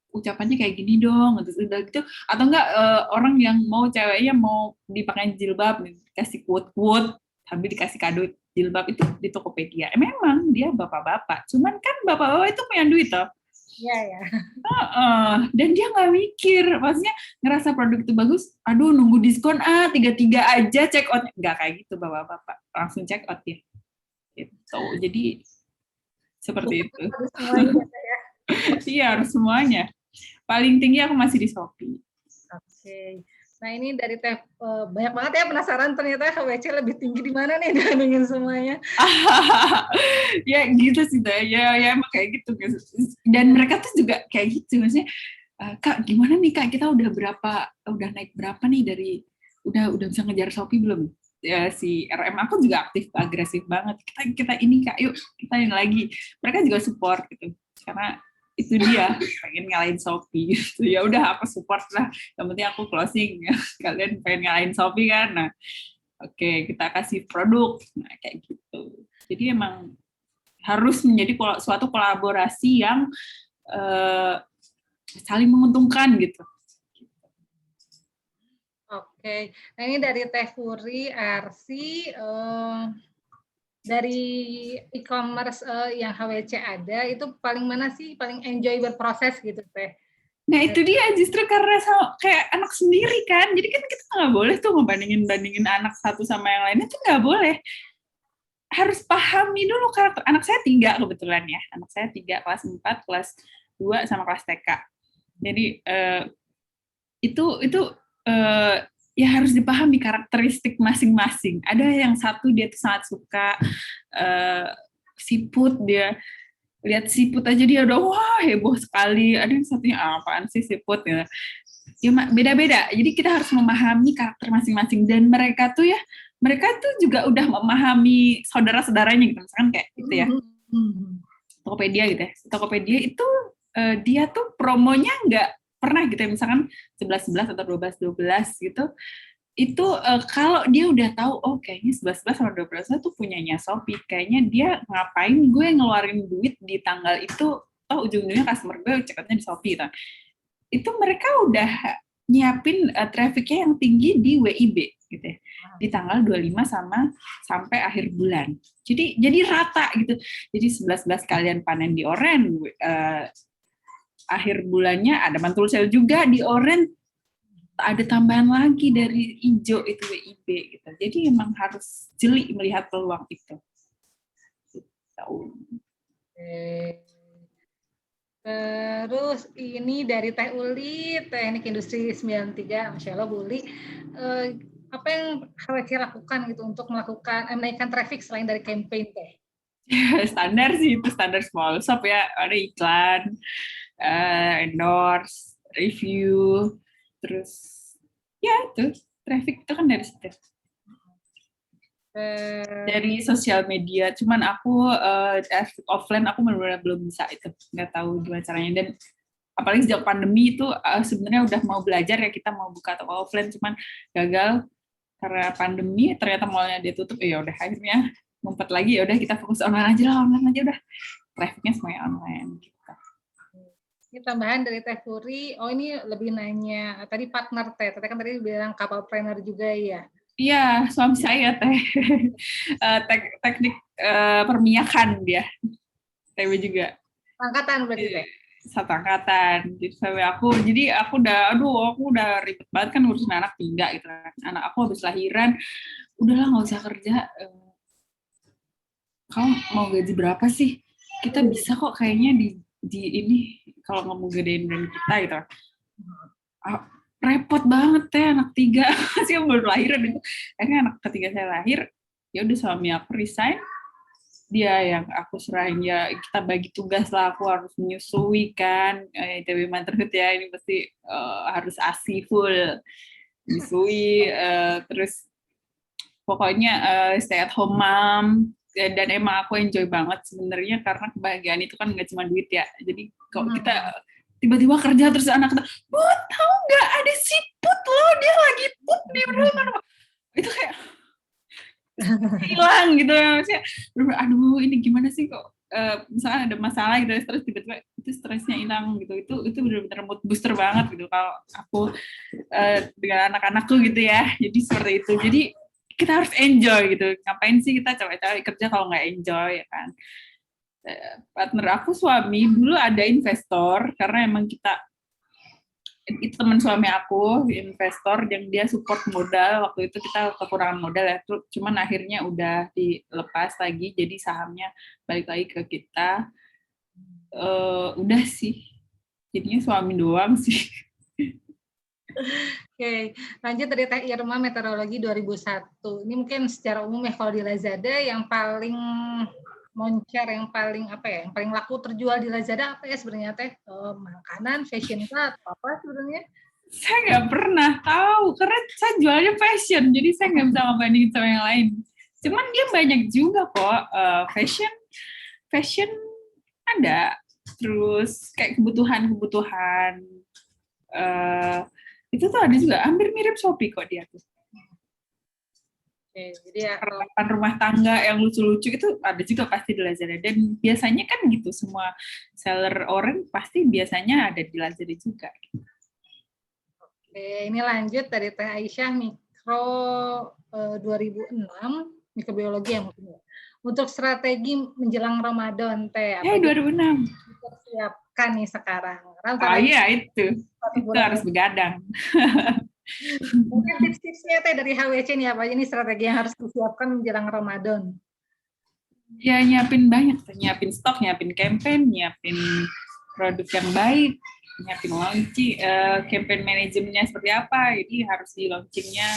ucapannya kayak gini dong, udah gitu, atau enggak orang yang mau ceweknya mau dipakai jilbab, dikasih quote sambil dikasih kado jilbab itu di Tokopedia. Memang dia bapak-bapak, cuman kan bapak-bapak itu punya duit toh. Iya ya. Dan dia nggak mikir, maksudnya ngerasa produk itu bagus, aduh nunggu diskon 3 aja check out, nggak kayak gitu bapak-bapak, langsung check out ya. Gitu. Jadi seperti itu. Iya, harus semuanya. Paling tinggi aku masih di Shopee. Oke. Nah ini dari Teh banyak banget ya penasaran ternyata HWC lebih tinggi di mana nih dibandingin semuanya. Ya gitu sih Teh. Ya emang kayak gitu. Dan mereka tuh juga kayak gitu, maksudnya Kak gimana nih Kak, kita udah naik berapa nih dari udah bisa ngejar Shopee belum? Ya, si RM aku juga agresif banget. Kita ini Kak, yuk kita yang lagi. Mereka juga support gitu. Karena itu dia pengen ngalahin Shopee gitu. Ya udah aku support lah, yang penting aku closing ya. Kalian pengen ngalahin Shopee kan, nah oke, kita kasih produk, nah kayak gitu. Jadi emang harus menjadi suatu kolaborasi yang saling menguntungkan gitu. Oke, nah ini dari Teh Furi, Arsi, dari e-commerce yang HWC ada, itu paling mana sih paling enjoy berproses gitu Teh? Nah itu dia, justru karena kayak anak sendiri kan, jadi kan kita nggak boleh tuh ngebandingin anak satu sama yang lainnya, tuh nggak boleh. Harus pahami dulu karakter. Anak saya 3 kebetulan ya, anak saya 3, kelas 4, kelas 2, sama kelas TK. Jadi itu ya harus dipahami karakteristik masing-masing. Ada yang satu dia tuh sangat suka siput, dia lihat siput aja dia udah wah heboh sekali. Ada yang satunya apaan sih siput ya. Ya beda-beda. Jadi kita harus memahami karakter masing-masing, dan mereka tuh juga udah memahami saudara-saudaranya gitu. Misalkan kayak gitu ya. Tokopedia gitu ya. Tokopedia itu dia tuh promonya nggak pernah gitu ya, misalkan 11-11 atau 12-12 gitu, itu kalau dia udah tahu, kayaknya 11-11 sama 12 tuh punyanya Shopee, kayaknya dia ngapain gue ngeluarin duit di tanggal itu, ujung-ujungnya customer gue cekatnya di Shopee. Gitu. Itu mereka udah nyiapin trafficnya yang tinggi di WIB gitu ya, di tanggal 25 sampai akhir bulan. Jadi rata gitu. Jadi 11-11 kalian panen di Oren, akhir bulannya ada mantul sale juga di Oren, ada tambahan lagi dari hijau itu WIB gitu. Jadi memang harus jeli melihat peluang itu. Terus ini dari Teh Uli, Teknik Industri 93, Masya Allah Bu Uli, apa yang HWC lakukan gitu untuk menaikkan traffic selain dari campaign Teh? Standar sih, itu standar small shop ya, ada iklan, endorse, review, terus ya itu traffic itu kan dari situ, dari sosial media. Cuman aku offline aku benar-benar belum bisa itu, nggak tahu gimana caranya, dan apalagi sejak pandemi itu sebenarnya udah mau belajar ya, kita mau buka toko offline, cuman gagal karena pandemi, ternyata mallnya dia tutup, ya udah akhirnya ngumpet lagi, ya udah kita fokus online aja udah, trafficnya semuanya online gitu. Ini tambahan dari Teh Furi, ini lebih nanya, tadi partner Teh kan tadi bilang couple-planner juga ya? Iya, suami saya Teh, teknik permiyakan dia, TW juga. Angkatan berarti Teh? Satu angkatan, jadi aku udah ribet banget kan ngurusin anak 3 gitu kan. Anak aku habis lahiran, udahlah nggak usah kerja. Kamu mau gaji berapa sih? Kita bisa kok kayaknya di ini kalau nggak mau gedein brand kita gitu. Repot banget Teh, anak 3 sih baru lahiran itu. Akhirnya anak ketiga saya lahir, ya udah suami aku resign, dia yang aku serahin, ya kita bagi tugas lah, aku harus menyusui kan, ITB Motherhood ya, ini pasti harus ASI full, menyusui, terus pokoknya stay at home mom, dan emang aku enjoy banget sebenarnya, karena kebahagiaan itu kan nggak cuma duit ya, jadi kalau kita tiba-tiba kerja terus anak kita, tahu nggak ada siput loh, dia lagi pup di mana, itu kayak hilang gitu maksudnya, aduh ini gimana sih kok misalnya ada masalah gitu terus tiba-tiba itu stresnya hilang gitu, itu benar-benar mood booster banget gitu kalau aku dengan anak-anakku gitu ya, jadi seperti itu, jadi kita harus enjoy gitu, ngapain sih kita capek-capek kerja kalau nggak enjoy ya kan. Partner aku suami dulu ada investor, karena emang itu teman suami aku, investor yang dia support modal, waktu itu kita kekurangan modal ya, cuman akhirnya udah dilepas lagi, jadi sahamnya balik lagi ke kita. Udah sih, jadinya suami doang sih. Oke, lanjut dari Teh Irma, metodologi 2001. Ini mungkin secara umum ya, kalau di Lazada yang paling moncer, yang paling yang paling laku terjual di Lazada apa ya sebenarnya Teh? Makanan, fashion kah, atau apa sebenarnya? Saya nggak pernah tahu, karena saya jualnya fashion, jadi saya nggak bisa ngebandingin sama yang lain. Cuman dia banyak juga kok, fashion ada, terus kayak kebutuhan itu tuh ada juga, hampir mirip Shopee kok dia tuh. Jadi peralatan rumah tangga yang lucu-lucu itu ada juga pasti di Lazada, dan biasanya kan gitu, semua seller orang pasti biasanya ada di Lazada juga. Oke, ini lanjut dari Teh Aisyah, mikro 2006, mikrobiologi ya mungkin ya. Untuk strategi menjelang Ramadan Teh, apa 2006 dipersiapkan nih sekarang? Iya itu harus begadang. Mungkin tips-tipsnya Teh dari HWC nih, apa aja nih strategi yang harus disiapkan menjelang Ramadan? Ya nyiapin banyak, nyiapin stok, nyiapin campaign, nyiapin produk yang baik, nyiapin launching, campaign manajemennya seperti apa, jadi harus di launchingnya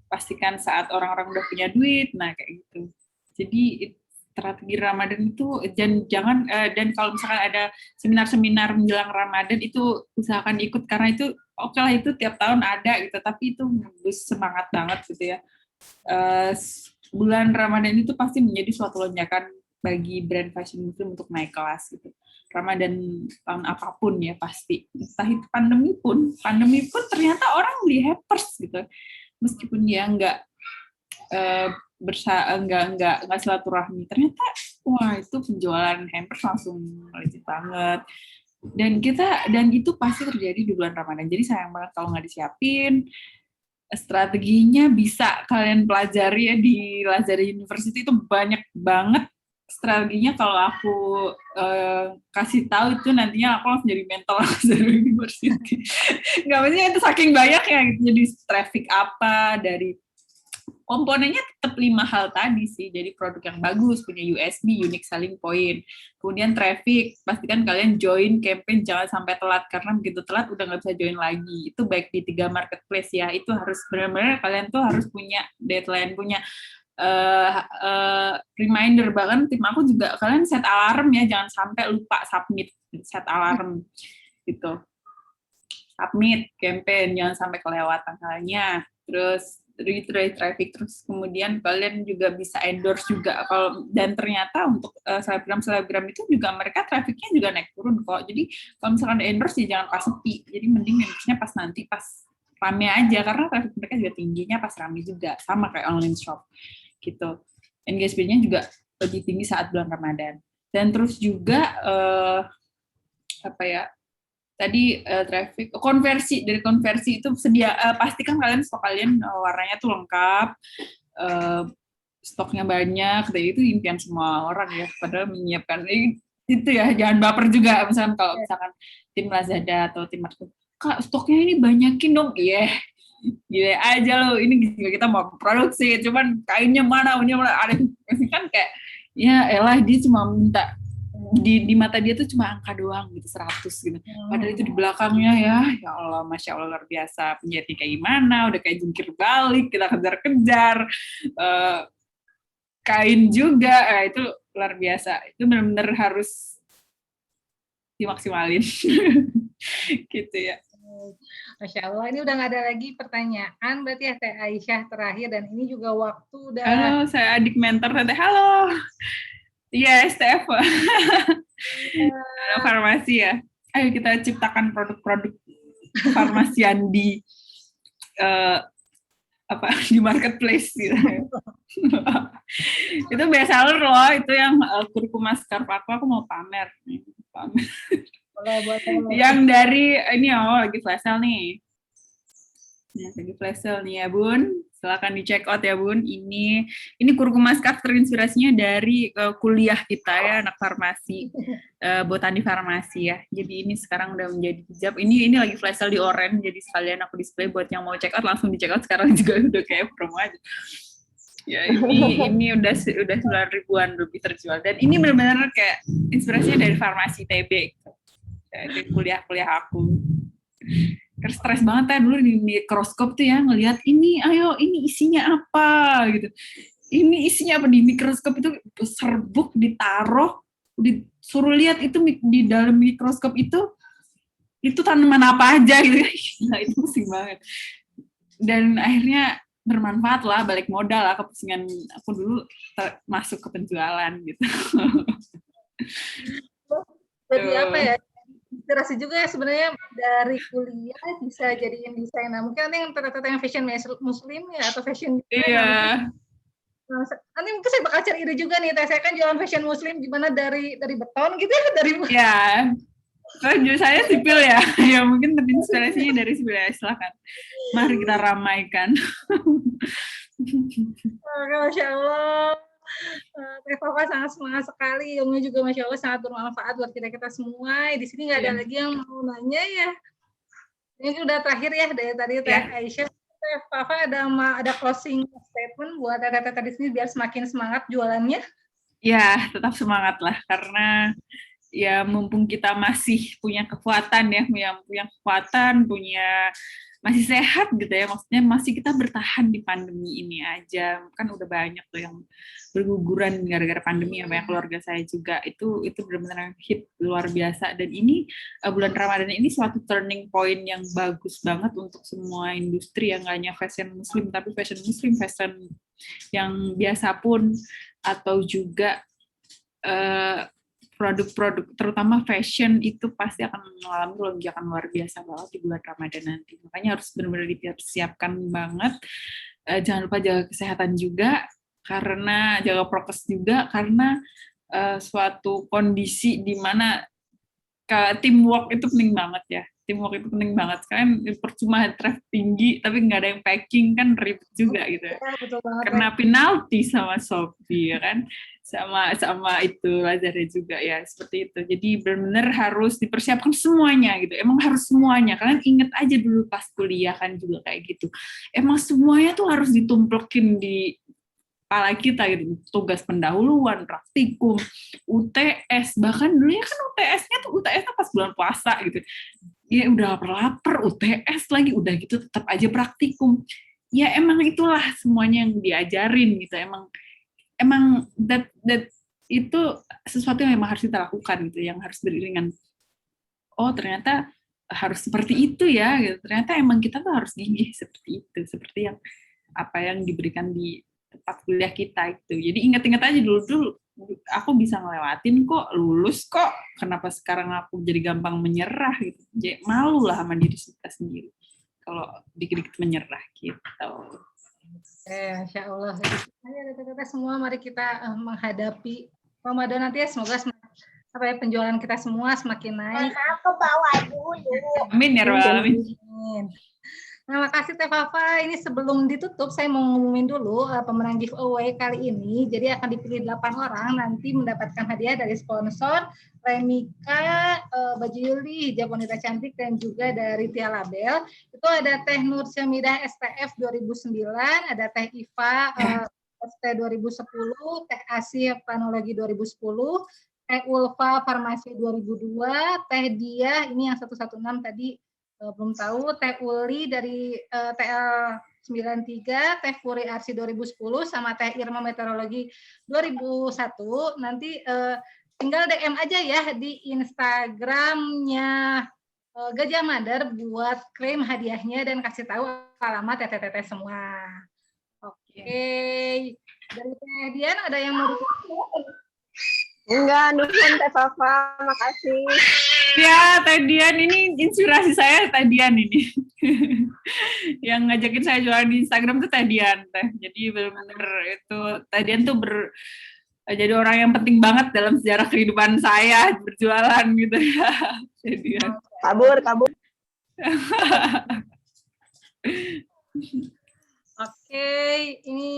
pastikan saat orang-orang udah punya duit, nah kayak gitu. Jadi strategi Ramadan itu jangan dan kalau misalkan ada seminar-seminar menjelang Ramadan itu usahakan ikut, karena itu oke lah, itu tiap tahun ada gitu, tapi itu semangat banget gitu ya. Bulan Ramadan itu pasti menjadi suatu lonjakan bagi brand fashion muslim untuk naik kelas gitu. Ramadan tahun apapun ya pasti, entah itu pandemi pun ternyata orang beli hampers gitu, meskipun dia nggak silaturahmi, ternyata wah itu penjualan hampers langsung melejit banget, dan itu pasti terjadi di bulan Ramadan. Jadi sayang banget kalau nggak disiapin. Strateginya bisa kalian pelajari ya di Lazada University, itu banyak banget strateginya. Kalau aku kasih tahu itu nantinya aku langsung jadi mentor Lazada University. Nggak, maksudnya itu saking banyak ya gitu. Jadi traffic apa, dari komponennya tetap 5 hal tadi sih. Jadi produk yang bagus, punya USP, unique selling point. Kemudian traffic, pastikan kalian join campaign, jangan sampai telat, karena begitu telat udah nggak bisa join lagi. Itu baik di 3 marketplace ya, itu harus benar-benar kalian tuh harus punya deadline, punya reminder. Bahkan tim aku juga, kalian set alarm ya, jangan sampai lupa submit, set alarm gitu. Submit campaign, jangan sampai kelewatan halnya. Terus reiterate traffic, terus kemudian kalian juga bisa endorse juga kalau, dan ternyata untuk selebgram itu juga mereka trafficnya juga naik turun kok. Jadi kalau misalkan endorse ya jangan pas sepi, jadi mending endorse-nya pas nanti pas rame aja, karena traffic mereka juga tingginya pas rame juga, sama kayak online shop gitu. Engagement-nya juga lebih tinggi saat bulan Ramadan. Dan terus juga tadi traffic konversi, dari konversi itu pastikan kalian stok kalian warnanya tuh lengkap, stoknya banyak, dari itu impian semua orang ya, padahal menyiapkan itu ya, jangan baper juga misalkan kalau misalkan tim Lazada atau tim Market, Kak stoknya ini banyakin dong, gila aja loh, ini juga kita mau produksi, cuman kainnya mana, ada kan kayak ya elah, dia cuma minta di mata dia tuh cuma angka doang gitu, 100 gitu. Padahal itu di belakangnya ya Allah, Masya Allah luar biasa, penjahitnya kayak gimana, udah kayak jungkir balik, kita kejar-kejar, kain juga, itu luar biasa. Itu benar-benar harus dimaksimalin. Gitu ya. Masya Allah, ini udah nggak ada lagi pertanyaan, berarti ya Teh Aisyah terakhir, dan ini juga waktu udah... Halo, saya adik mentor Teh. Halo. Iya, STF. Farmasi ya. Ayo kita ciptakan produk-produk farmasian di di marketplace gitu. Itu best seller loh, itu yang kurkuma scarf aku mau pamer. Yang dari ini lagi flash sale nih. Lagi flash sale nih ya Bun, silakan di check out ya Bun. Ini kurkuma scarf terinspirasinya dari kuliah kita ya, anak farmasi, botani farmasi ya. Jadi ini sekarang udah menjadi hijab. Ini lagi flash sale di Oren, jadi sekalian aku display buat yang mau check out, langsung di check out sekarang juga, udah kayak promo aja. Ya ini udah 9.000-an lebih terjual, dan ini benar-benar kayak inspirasinya dari farmasi TB gitu. Dari kuliah aku. Terus stres banget ya dulu di mikroskop tuh ya, ngelihat ini isinya apa gitu. Ini isinya apa, di mikroskop itu serbuk ditaruh, disuruh lihat itu di dalam mikroskop itu tanaman apa aja gitu. Nah, itu pusing banget. Dan akhirnya bermanfaat lah, balik modal lah, kepusingan aku dulu masuk ke penjualan gitu. Jadi apa ya? Inspirasi juga ya sebenarnya dari kuliah bisa jadiin desain. Nah, mungkin nanti yang tata-tata yang fashion muslim ya, atau fashion iya. Nanti mungkin saya bakal cari ide juga nih, saya kan jualan fashion muslim gimana dari beton gitu ya, dari ya. Saya sipil ya. Ya mungkin terinspirasinya dari sipil ya, silakan. Mari kita ramaikan. Masya Allah. Teh Fafa sangat semangat sekali, ilmunya juga Masya Allah sangat bermanfaat buat kita semua. Di sini nggak ada lagi yang mau nanya ya. Ini udah terakhir ya dari tadi Teh Aisyah. Teh Fafa ada closing statement buat Teh di sini biar semakin semangat jualannya? Ya, tetap semangat lah, karena ya mumpung kita masih punya kekuatan ya, masih sehat gitu ya, maksudnya masih kita bertahan di pandemi ini aja. Kan udah banyak tuh yang berguguran gara-gara pandemi ya, banyak keluarga saya juga, itu benar-benar hit luar biasa. Dan ini bulan Ramadan ini suatu turning point yang bagus banget untuk semua industri, yang nggak hanya fashion muslim, tapi fashion yang biasa pun, atau juga produk-produk terutama fashion itu pasti akan mengalami lonjakan luar biasa banget di bulan Ramadan nanti. Makanya harus benar-benar dipersiapkan banget. Jangan lupa jaga kesehatan juga, karena jaga prokes juga, karena suatu kondisi di mana teamwork itu penting banget ya. Teamwork itu penting banget. Sekarang percuma traffic tinggi tapi nggak ada yang packing, kan ribet juga gitu. Betul banget. Karena penalti sama Shopee ya kan, sama itu Lazada juga ya, seperti itu. Jadi benar-benar harus dipersiapkan semuanya gitu. Emang harus semuanya. Kalian inget aja dulu pas kuliah kan juga kayak gitu. Emang semuanya tuh harus ditumplekin di kepala kita gitu, tugas pendahuluan, praktikum, UTS, bahkan dulunya kan UTS-nya pas bulan puasa gitu. Ya udah lapar UTS lagi, udah gitu tetap aja praktikum. Ya emang itulah semuanya yang diajarin gitu. Emang that itu sesuatu yang memang harus kita lakukan gitu, yang harus beriringan. Oh ternyata harus seperti itu ya gitu. Ternyata emang kita tuh harus gigih seperti itu, seperti yang apa yang diberikan di tempat kuliah kita itu. Jadi ingat-ingat aja dulu aku bisa ngelewatin kok, lulus kok. Kenapa sekarang aku jadi gampang menyerah gitu? Jadi malu lah sama diri kita sendiri kalau dikit-dikit menyerah gitu. Insya Allah. Ayo kita semua, mari kita menghadapi Ramadan nanti ya, semoga penjualan kita semua semakin naik. Aku bawa dulu. Amin ya Rabbal Alamin. Nah, makasih Teh Fafa. Ini sebelum ditutup, saya mau ngumumin dulu pemenang giveaway kali ini. Jadi akan dipilih 8 orang, nanti mendapatkan hadiah dari sponsor Remika, Baju Yuli, Hijab Wanita Cantik, dan juga dari Tia Label. Itu ada Teh Nur Syamidah STF 2009, ada Teh Iva ST 2010, Teh Asih Planologi 2010, Teh Ulfa Farmasi 2002, Teh Dia, ini yang 116 tadi, belum tahu, Teh Uli dari TL 93, Teh Furi Arsi 2010, sama Teh Irma Meteorologi 2001. Nanti tinggal DM aja ya di Instagramnya Gajah Mada buat klaim hadiahnya dan kasih tahu alamat teteh-teteh semua. Oke. Dari Teh Dian ada yang mau Enggak, nuhun Teh Fafa, makasih. Ya, Teh Dian ini inspirasi saya, Teh Dian ini. Yang ngajakin saya jualan di Instagram tuh Teh Dian, Teh. Jadi benar-benar itu Teh Dian tuh jadi orang yang penting banget dalam sejarah kehidupan saya berjualan gitu ya. Teh Dian. Kabur. Oke, ini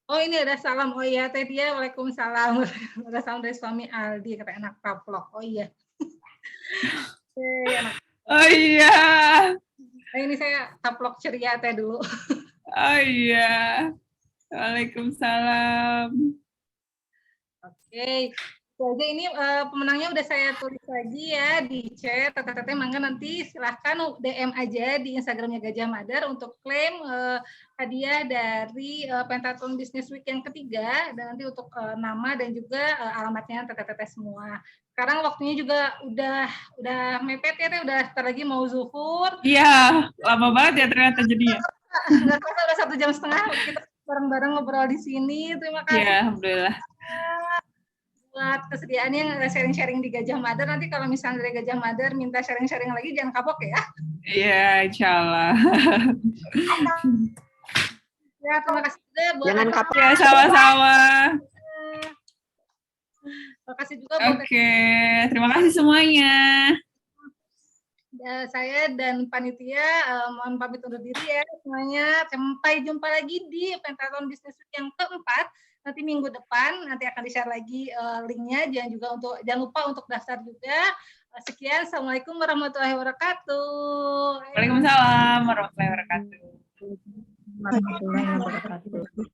oh ini ada salam. Oh iya, Teh Dia, waalaikumsalam. Ada salam dari suami Aldi, kata anak taplok. Oh iya. Oke, oh iya. Nah, ini saya taplok ceria Teh dulu. Oh iya. Waalaikumsalam. Oke. Jadi ini pemenangnya udah saya tulis lagi ya di chat. Teteh mangga nanti silahkan DM aja di Instagramnya Gajah Mada untuk klaim hadiah dari Pentaton Business Week yang ketiga, dan nanti untuk nama dan juga alamatnya teteh semua. Sekarang waktunya juga udah mepet ya, udah sebentar lagi mau zuhur. Iya, lama banget ya ternyata jadinya. Nggak terasa udah 1,5 jam kita bareng-bareng ngobrol di sini. Terima kasih. Iya, alhamdulillah. Buat kesediaannya sharing-sharing di Gajah Mada. Nanti kalau misalnya dari Gajah Mada minta sharing-sharing lagi, jangan kapok ya. Iya, insya Allah. Ya, terima kasih juga buat Jangan kapok. Ya, sama-sama. Terima kasih juga buat terima kasih semuanya. Saya dan panitia mohon pamit undur diri ya semuanya. Sampai jumpa lagi di Pentaton Business Week yang keempat. Nanti minggu depan nanti akan di-share lagi linknya. Jangan lupa untuk daftar juga. Sekian, assalamualaikum warahmatullahi wabarakatuh. Waalaikumsalam warahmatullahi wabarakatuh. Warahmatullahi wabarakatuh.